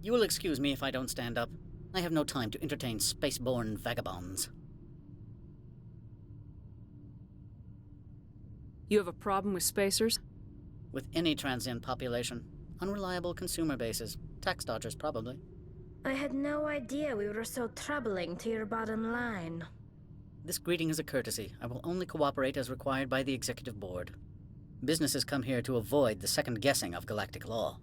U: You will excuse me if I don't stand up. I have no time to entertain spaceborne vagabonds.
E: You have a problem with spacers?
U: With any transient population. Unreliable consumer bases. Tax dodgers, probably.
D: I had no idea we were so troubling to your bottom line.
U: This greeting is a courtesy. I will only cooperate as required by the Executive Board. Businesses come here to avoid the second guessing of galactic law.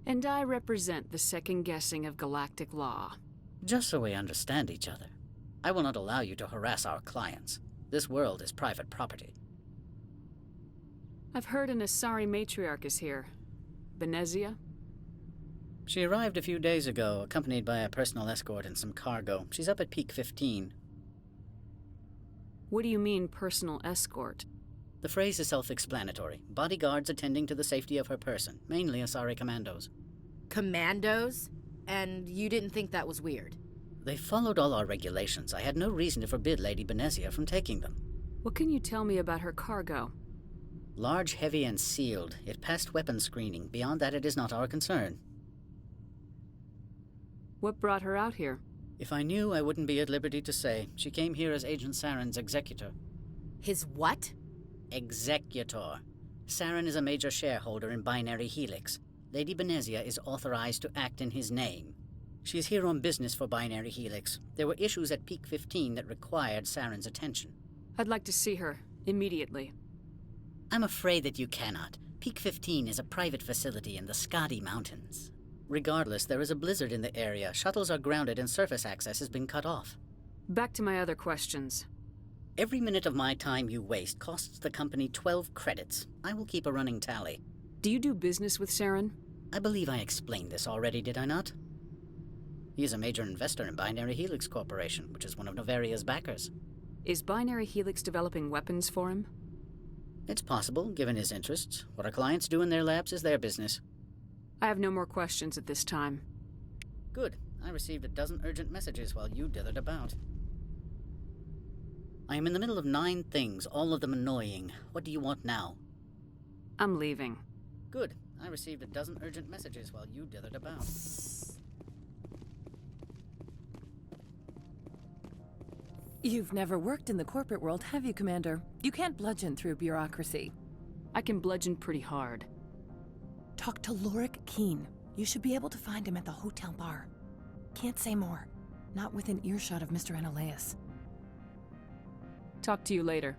E: And I represent the second guessing of galactic law.
U: Just so we understand each other, I will not allow you to harass our clients. This world is private property.
E: I've heard an Asari matriarch is here. Benezia?
U: She arrived a few days ago, accompanied by a personal escort and some cargo. She's up at Peak 15.
E: What do you mean, personal escort?
U: The phrase is self-explanatory. Bodyguards attending to the safety of her person, mainly Asari commandos.
O: Commandos? And you didn't think that was weird?
U: They followed all our regulations. I had no reason to forbid Lady Benezia from taking them.
E: What can you tell me about her cargo?
U: Large, heavy, and sealed. It passed weapons screening. Beyond that, it is not our concern.
E: What brought her out here?
U: If I knew, I wouldn't be at liberty to say. She came here as Agent Saren's executor.
O: His what?
U: Executor. Saren is a major shareholder in Binary Helix. Lady Benezia is authorized to act in his name. She's here on business for Binary Helix. There were issues at Peak 15 that required Saren's attention.
E: I'd like to see her, immediately.
U: I'm afraid that you cannot. Peak 15 is a private facility in the Skadi Mountains. Regardless, there is a blizzard in the area. Shuttles are grounded and surface access has been cut off.
E: Back to my other questions.
U: Every minute of my time you waste costs the company 12 credits. I will keep a running tally.
E: Do you do business with Saren?
U: I believe I explained this already, did I not? He is a major investor in Binary Helix Corporation, which is one of Novaria's backers.
E: Is Binary Helix developing weapons for him?
U: It's possible, given his interests. What our clients do in their labs is their business.
E: I have no more questions at this time.
U: Good. I received a dozen urgent messages while you dithered about. I am in the middle of 9 things, all of them annoying. What do you want now?
E: I'm leaving.
U: Good. I received a dozen urgent messages while you dithered about.
Q: You've never worked in the corporate world, have you, Commander? You can't bludgeon through bureaucracy.
E: I can bludgeon pretty hard.
Q: Talk to Lorik Keen. You should be able to find him at the hotel bar. Can't say more. Not within earshot of Mr. Analaeus.
E: Talk to you later.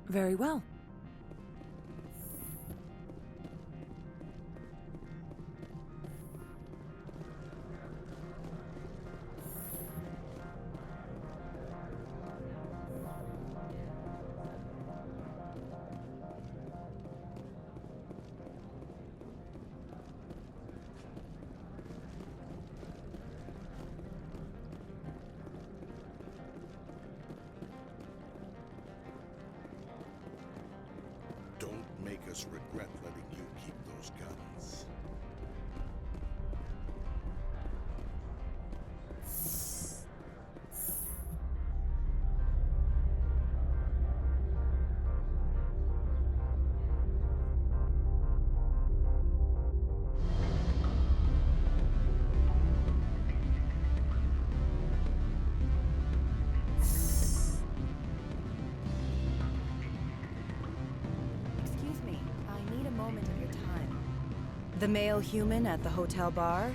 Q: Very well.
G: Don't make us regret letting you keep those guns.
V: The male human at the hotel bar?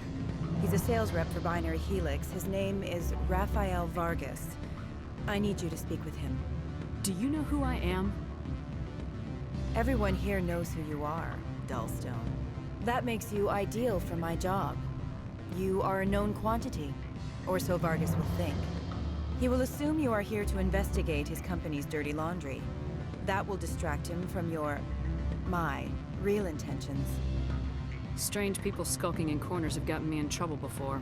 V: He's a sales rep for Binary Helix. His name is Raphael Vargas. I need you to speak with him.
E: Do you know who I am?
V: Everyone here knows who you are, Dullstone. That makes you ideal for my job. You are a known quantity, or so Vargas will think. He will assume you are here to investigate his company's dirty laundry. That will distract him from my real intentions.
E: Strange people skulking in corners have gotten me in trouble before.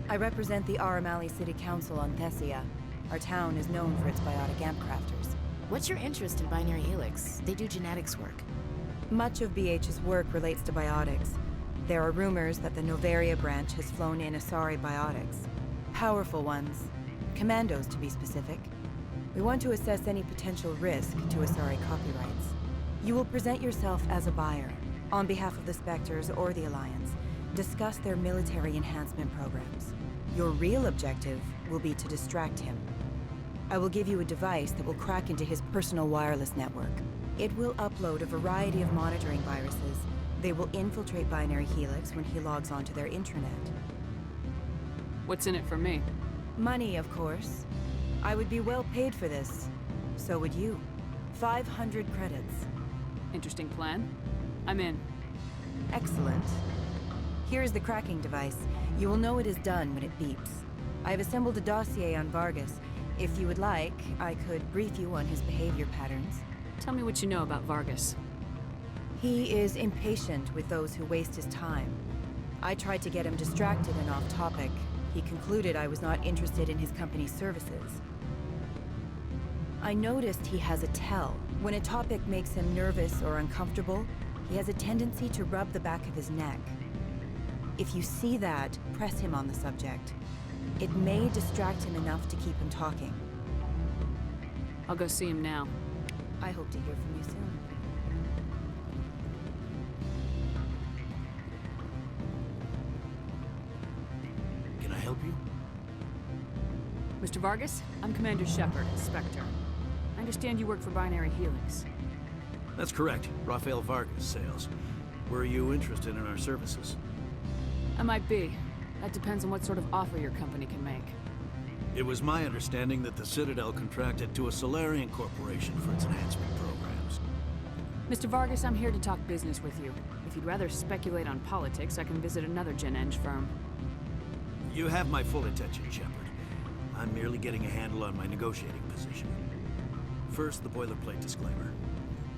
V: I represent the Aramali City Council on Thessia. Our town is known for its biotic amp crafters.
O: What's your interest in Binary Helix? They do genetics work.
V: Much of BH's work relates to biotics. There are rumors that the Novaria branch has flown in Asari biotics. Powerful ones. Commandos, to be specific. We want to assess any potential risk to Asari copyrights. You will present yourself as a buyer, on behalf of the Spectres or the Alliance. Discuss their military enhancement programs. Your real objective will be to distract him. I will give you a device that will crack into his personal wireless network. It will upload a variety of monitoring viruses. They will infiltrate Binary Helix when he logs onto their intranet.
E: What's in it for me?
V: Money, of course. I would be well paid for this. So would you. 500 credits.
E: Interesting plan. I'm in.
V: Excellent. Here is the cracking device. You will know it is done when it beeps. I have assembled a dossier on Vargas. If you would like, I could brief you on his behavior patterns.
E: Tell me what you know about Vargas.
V: He is impatient with those who waste his time. I tried to get him distracted and off topic. He concluded I was not interested in his company's services. I noticed he has a tell. When a topic makes him nervous or uncomfortable, he has a tendency to rub the back of his neck. If you see that, press him on the subject. It may distract him enough to keep him talking.
E: I'll go see him now.
V: I hope to hear from you soon.
F: Can I help you?
E: Mr. Vargas, I'm Commander Shepard, Spectre. I understand you work for Binary Helix.
F: That's correct. Rafael Vargas, sales. Were you interested in our services?
E: I might be. That depends on what sort of offer your company can make.
F: It was my understanding that the Citadel contracted to a Solarian corporation for its enhancement programs.
E: Mr. Vargas, I'm here to talk business with you. If you'd rather speculate on politics, I can visit another Gen Eng firm.
F: You have my full attention, Shepard. I'm merely getting a handle on my negotiating position. First, the boilerplate disclaimer.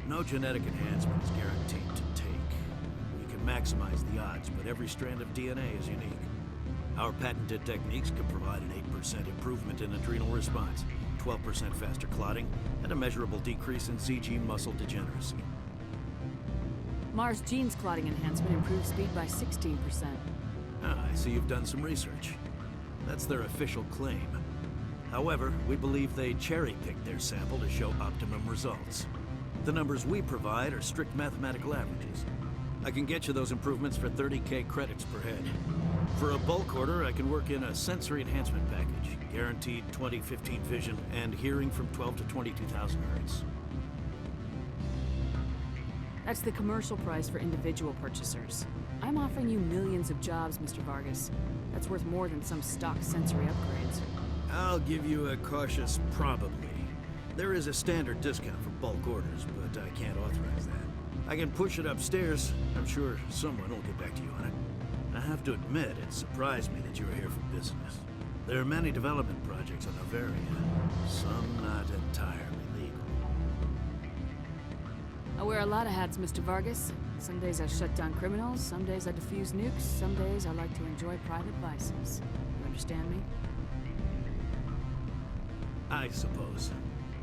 F: No genetic enhancement is guaranteed to take. We can maximize the odds, but every strand of DNA is unique. Our patented techniques can provide an 8% improvement in adrenal response, 12% faster clotting, and a measurable decrease in CG muscle degeneracy.
E: Mars Gene's clotting enhancement improves speed by 16%.
F: Ah, I see you've done some research. That's their official claim. However, we believe they cherry-picked their sample to show optimum results. The numbers we provide are strict mathematical averages. I can get you those improvements for 30K credits per head. For a bulk order, I can work in a sensory enhancement package, guaranteed 20/15 vision, and hearing from 12 to 22,000 hertz.
E: That's the commercial price for individual purchasers. I'm offering you millions of jobs, Mr. Vargas. That's worth more than some stock sensory upgrades.
F: I'll give you a cautious probably. There is a standard discount for bulk orders, but I can't authorize that. I can push it upstairs. I'm sure someone will get back to you on it. I have to admit, it surprised me that you were here for business. There are many development projects on Novaria, some not entirely legal.
E: I wear a lot of hats, Mr. Vargas. Some days I shut down criminals, some days I defuse nukes, some days I like to enjoy private vices. You understand me?
F: I suppose.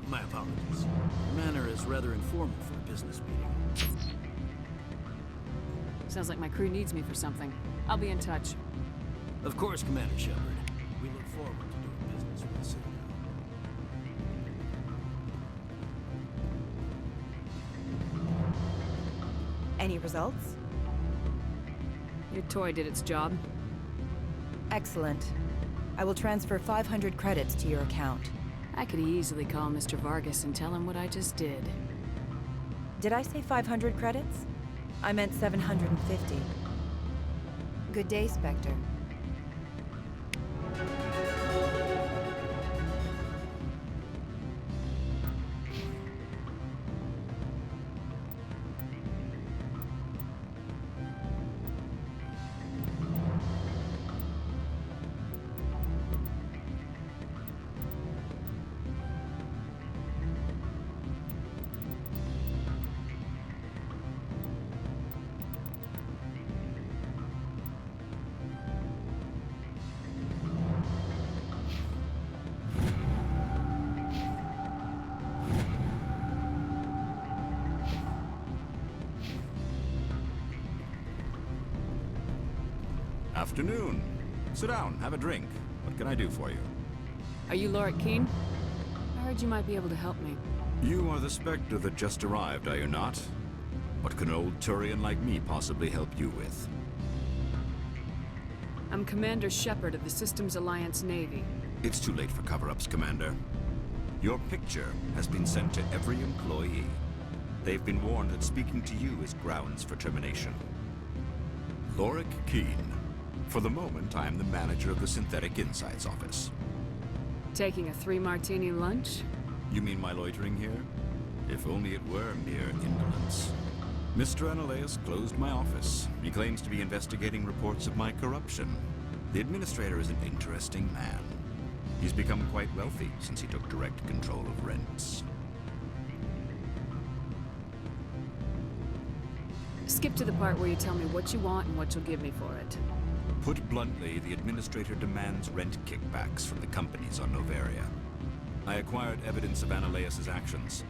F: My apologies. Your manner is rather informal for a business meeting.
E: Sounds like my crew needs me for something. I'll be in touch.
F: Of course, Commander Shepard. We look forward to doing business with the Citadel.
V: Any results?
E: Your toy did its job.
V: Excellent. I will transfer 500 credits to your account.
E: I could easily call Mr. Vargas and tell him what I just did.
V: Did I say 500 credits? I meant 750. Good day, Spectre.
I: Afternoon. Sit down, have a drink. What can I do for you?
E: Are you Lord Keene? I heard you might be able to help me.
I: You are the Spectre that just arrived, are you not? What can an old Turian like me possibly help you with?
E: I'm Commander Shepard of the Systems Alliance Navy.
I: It's too late for cover-ups, Commander. Your picture has been sent to every employee. They've been warned that speaking to you is grounds for termination. Lorik Keene. For the moment, I am the manager of the Synthetic Insights Office.
E: Taking a 3-martini lunch?
I: You mean my loitering here? If only it were mere indolence. Mr. Analeas closed my office. He claims to be investigating reports of my corruption. The administrator is an interesting man. He's become quite wealthy since he took direct control of rents.
E: Skip to the part where you tell me what you want and what you'll give me for it.
I: Put bluntly, the administrator demands rent kickbacks from the companies on Noveria. I acquired evidence of Analeas' actions.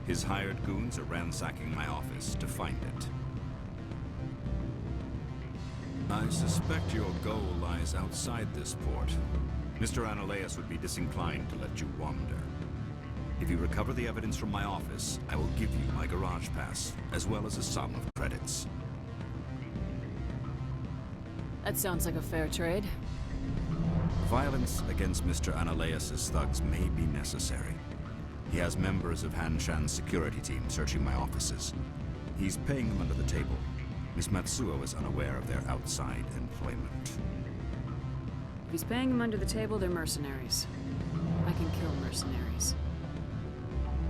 I: His hired goons are ransacking my office to find it. I suspect your goal lies outside this port. Mr. Analeas would be disinclined to let you wander. If you recover the evidence from my office, I will give you my garage pass, as well as a sum of credits.
E: That sounds like a fair trade.
I: Violence against Mr. Analeas' thugs may be necessary. He has members of Han Shan's security team searching my offices. He's paying them under the table. Miss Matsuo is unaware of their outside employment.
E: If he's paying them under the table, they're mercenaries. I can kill mercenaries.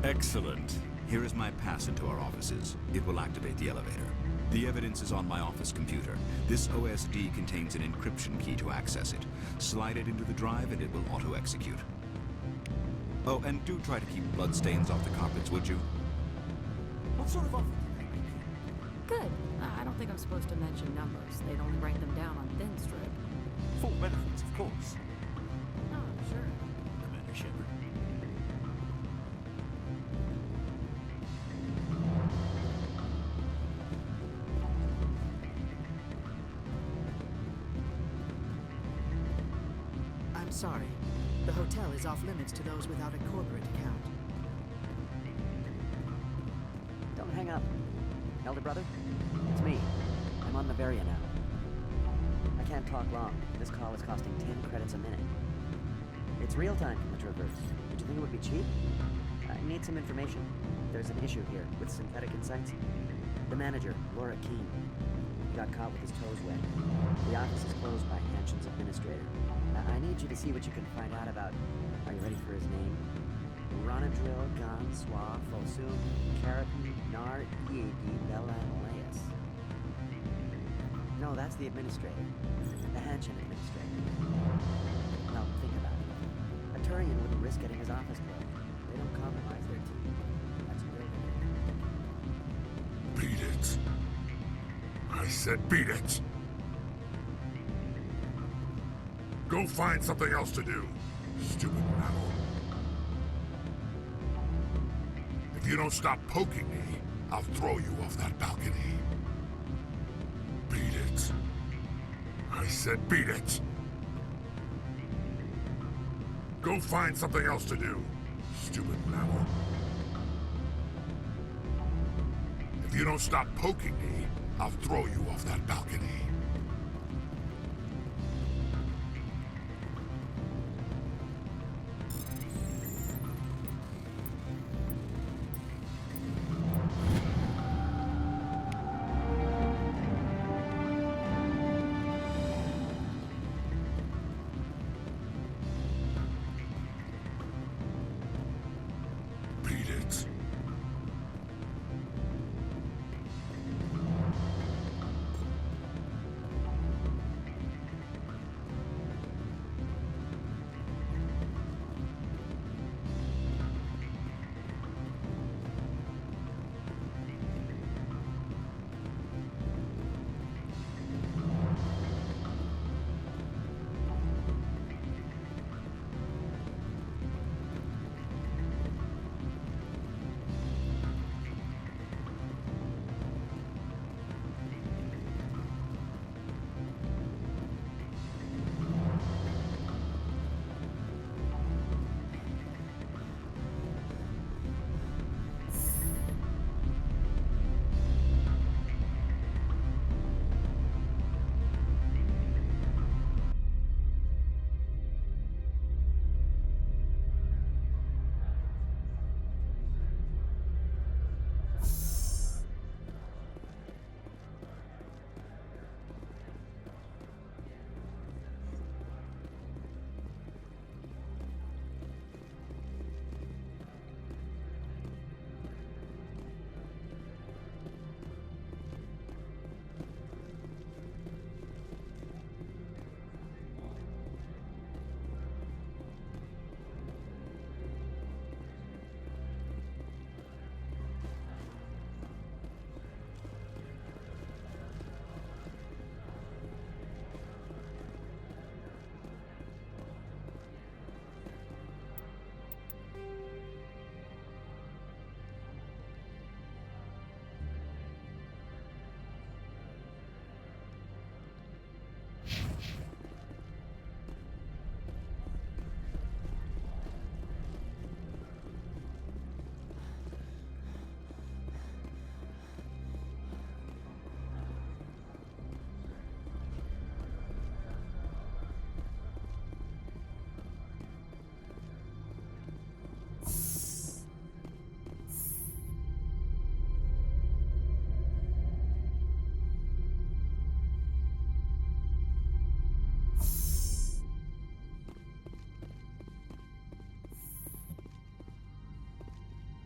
I: Excellent. Here is my pass into our offices. It will activate the elevator. The evidence is on my office computer. This OSD contains an encryption key to access it. Slide it into the drive and it will auto-execute. Oh, and do try to keep bloodstains off the carpets, would you?
B: What sort of offer do they make you? Good. I don't think I'm supposed to mention numbers. They'd only write them down on thin strip.
R: Full benefits, of course.
B: Oh, sure.
F: Commander Shepard.
B: I'm sorry. The hotel is off limits to those without a corporate account.
H: Don't hang up. Elder brother, it's me. I'm on Noveria now. I can't talk long. This call is costing 10 credits a minute. It's real time from the Traverse. Did you think it would be cheap? I need some information. There's an issue here with synthetic insights. The manager, Laura Keene, he got caught with his toes wet. The office is closed by Hanshin's administrator. I need you to see what you can find out about. Are you ready for his name? Ronadril Gan Swa Fosum Karapi Nar Iedi Belanaleas. No, that's the administrator. The Hanshin administrator. Now, think about it. A Turian wouldn't risk getting his office closed. They don't compromise their team. That's building.
G: Beat it. I said beat it. Go find something else to do, stupid mammal. If you don't stop poking me, I'll throw you off that balcony. Beat it. I said beat it. Go find something else to do, stupid mammal. If you don't stop poking me, I'll throw you off that balcony.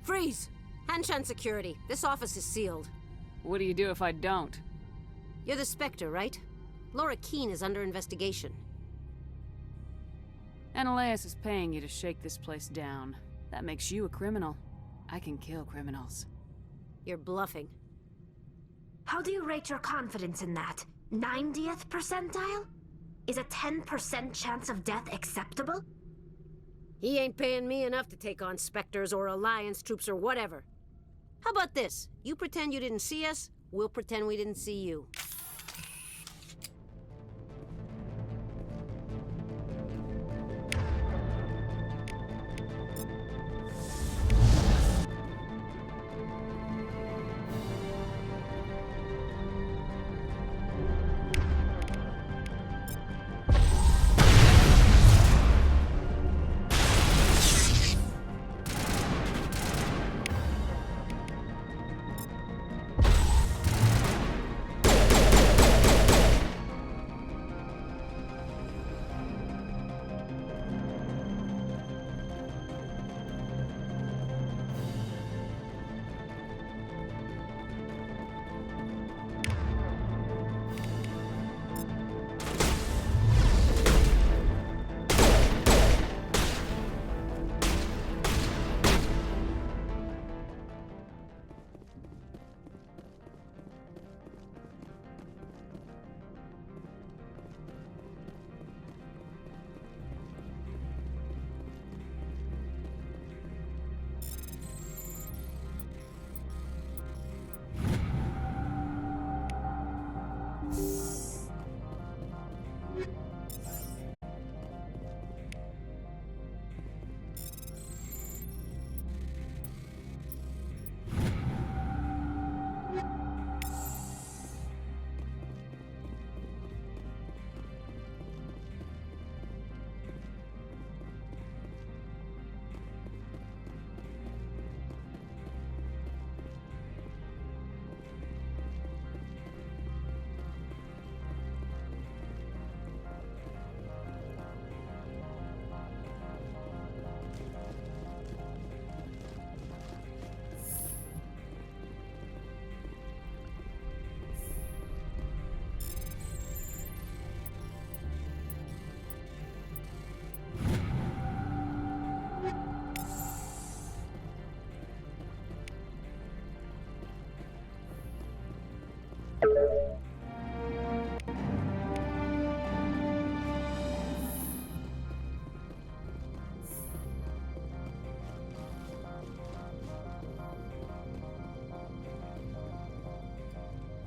J: Freeze! Hanshan security. This office is sealed.
E: What do you do if I don't?
J: You're the Spectre, right? Laura Keene is under investigation.
E: Ananias is paying you to shake this place down. That makes you a criminal. I can kill criminals.
J: You're bluffing.
D: How do you rate your confidence in that? 90th percentile? Is a 10% chance of death acceptable?
J: He ain't paying me enough to take on Spectres or Alliance troops or whatever. How about this? You pretend you didn't see us, we'll pretend we didn't see you.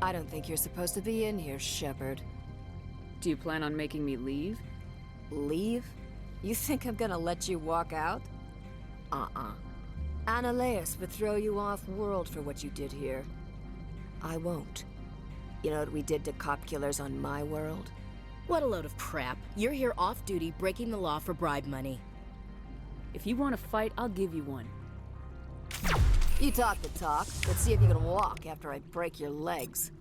B: I don't think you're supposed to be in here, Shepard.
E: Do you plan on making me leave?
B: Leave? You think I'm gonna let you walk out? Ananias would throw you off-world for what you did here. I won't. You know what we did to cop killers on my world?
O: What a load of crap. You're here off-duty, breaking the law for bribe money.
E: If you want to fight, I'll give you one.
B: You talk the talk. Let's see if you can walk after I break your legs.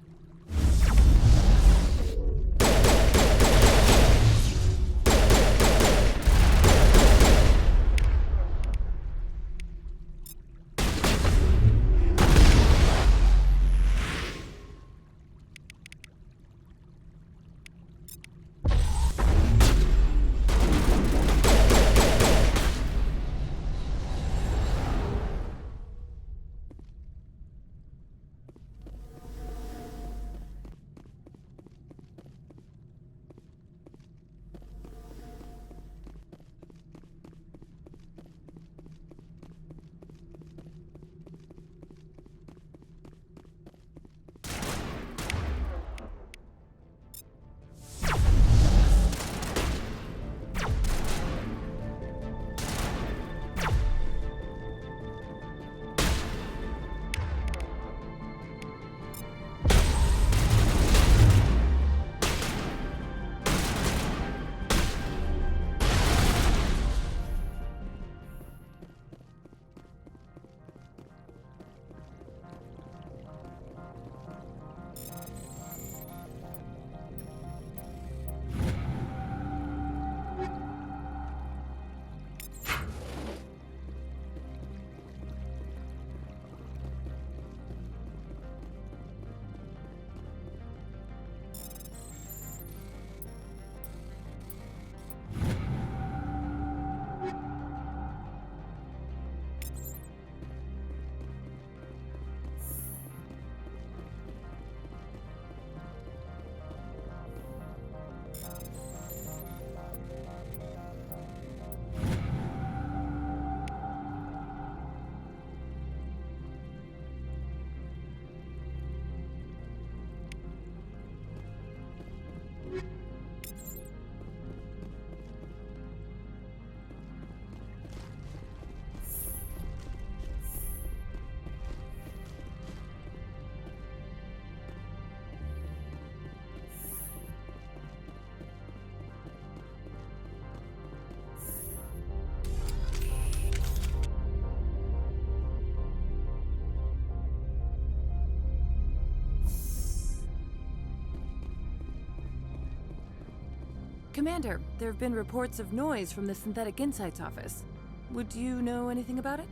Q: Commander, there have been reports of noise from the Synthetic Insights office. Would you know anything about it?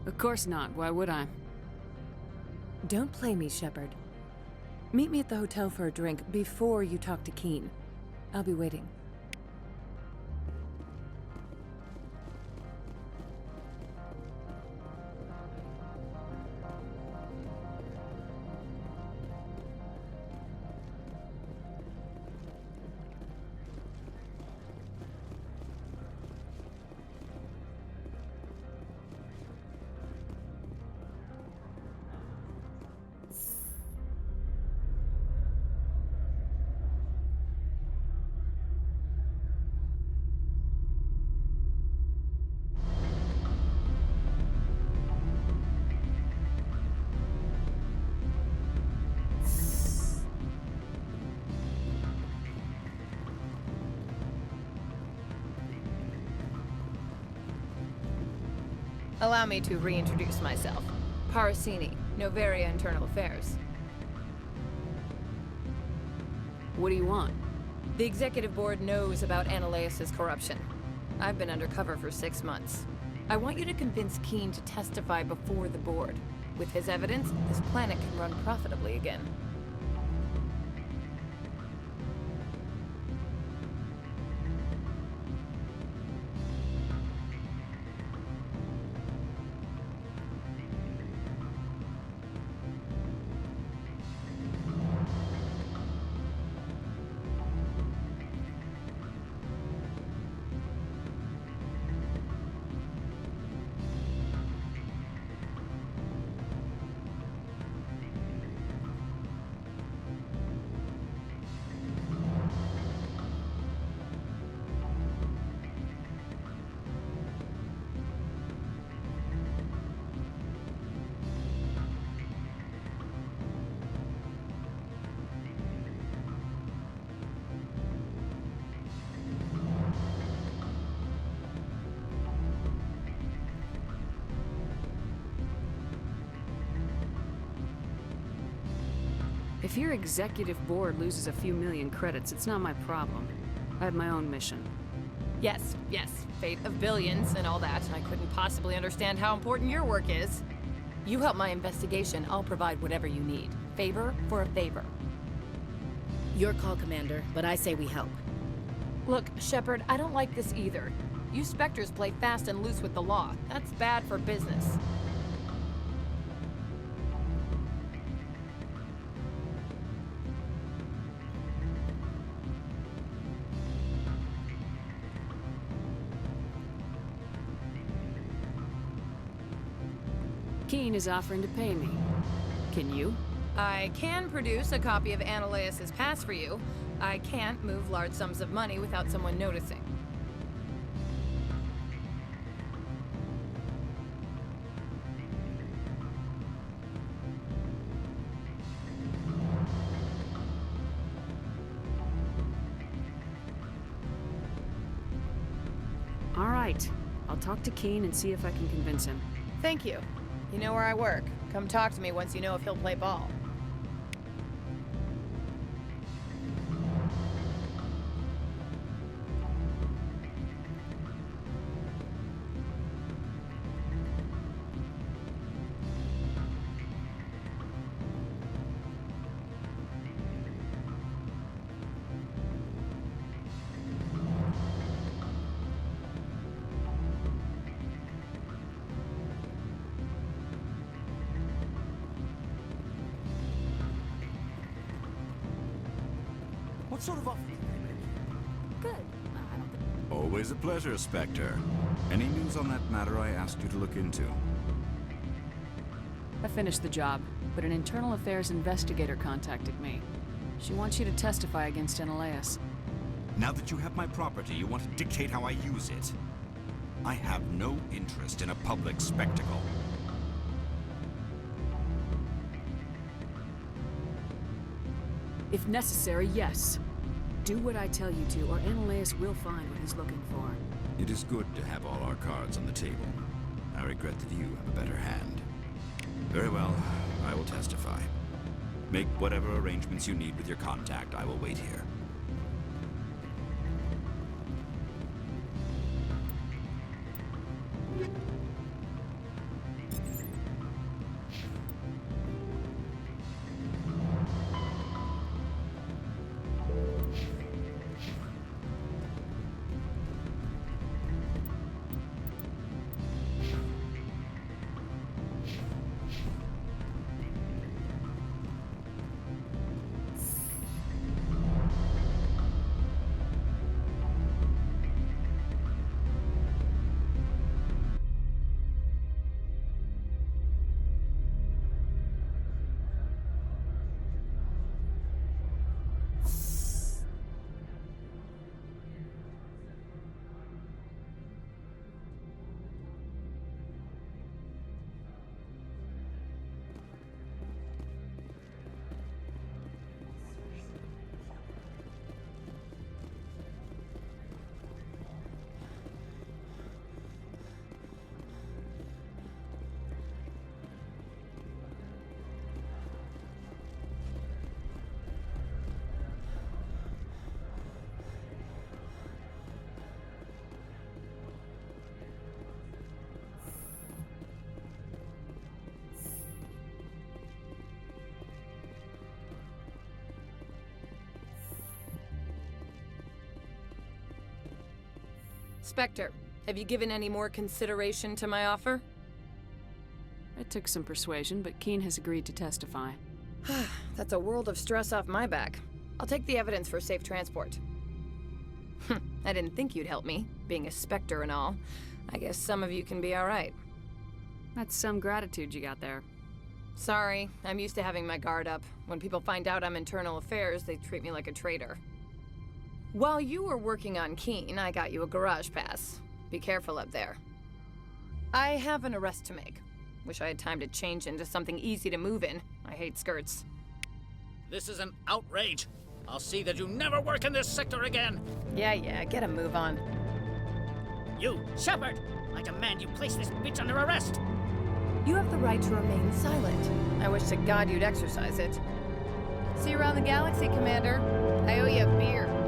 E: Of course not. Why would I?
Q: Don't play me, Shepard. Meet me at the hotel for a drink before you talk to Keen. I'll be waiting.
C: Allow me to reintroduce myself. Parasini, Novaria Internal Affairs.
E: What do you want?
C: The Executive Board knows about Ananias' corruption. I've been undercover for 6 months. I want you to convince Keen to testify before the Board. With his evidence, this planet can run profitably again.
E: If your executive board loses a few million credits, it's not my problem. I have my own mission.
C: Yes, fate of billions and all that. I couldn't possibly understand how important your work is. You help my investigation, I'll provide whatever you need. Favor for a favor.
O: Your call, Commander, but I say we help.
C: Look, Shepard, I don't like this either. You Spectres play fast and loose with the law. That's bad for business.
E: Keen is offering to pay me. Can you?
C: I can produce a copy of Ananias' pass for you. I can't move large sums of money without someone noticing.
E: All right. I'll talk to Keen and see if I can convince him.
C: Thank you. You know where I work. Come talk to me once you know if he'll play ball.
F: What sort of offer did they make you?
C: Good. I don't think...
I: Always a pleasure, Spectre. Any news on that matter I asked you to look into?
E: I finished the job, but an internal affairs investigator contacted me. She wants you to testify against Ananias.
I: Now that you have my property, you want to dictate how I use it. I have no interest in a public spectacle.
E: If necessary, yes. Do what I tell you to, or Ananias will find what he's looking for.
I: It is good to have all our cards on the table. I regret that you have a better hand. Very well, I will testify. Make whatever arrangements you need with your contact. I will wait here.
C: Spectre, have you given any more consideration to my offer?
E: It took some persuasion, but Keen has agreed to testify.
C: That's a world of stress off my back. I'll take the evidence for safe transport. I didn't think you'd help me, being a Spectre and all. I guess some of you can be alright.
E: That's some gratitude you got there.
C: Sorry, I'm used to having my guard up. When people find out I'm internal affairs, they treat me like a traitor. While you were working on Keen, I got you a garage pass. Be careful up there. I have an arrest to make. Wish I had time to change into something easy to move in. I hate skirts.
U: This is an outrage. I'll see that you never work in this sector again.
C: Yeah, get a move on.
U: You, Shepard! I demand you place this bitch under arrest!
C: You have the right to remain silent. I wish to God you'd exercise it. See you around the galaxy, Commander. I owe you a beer.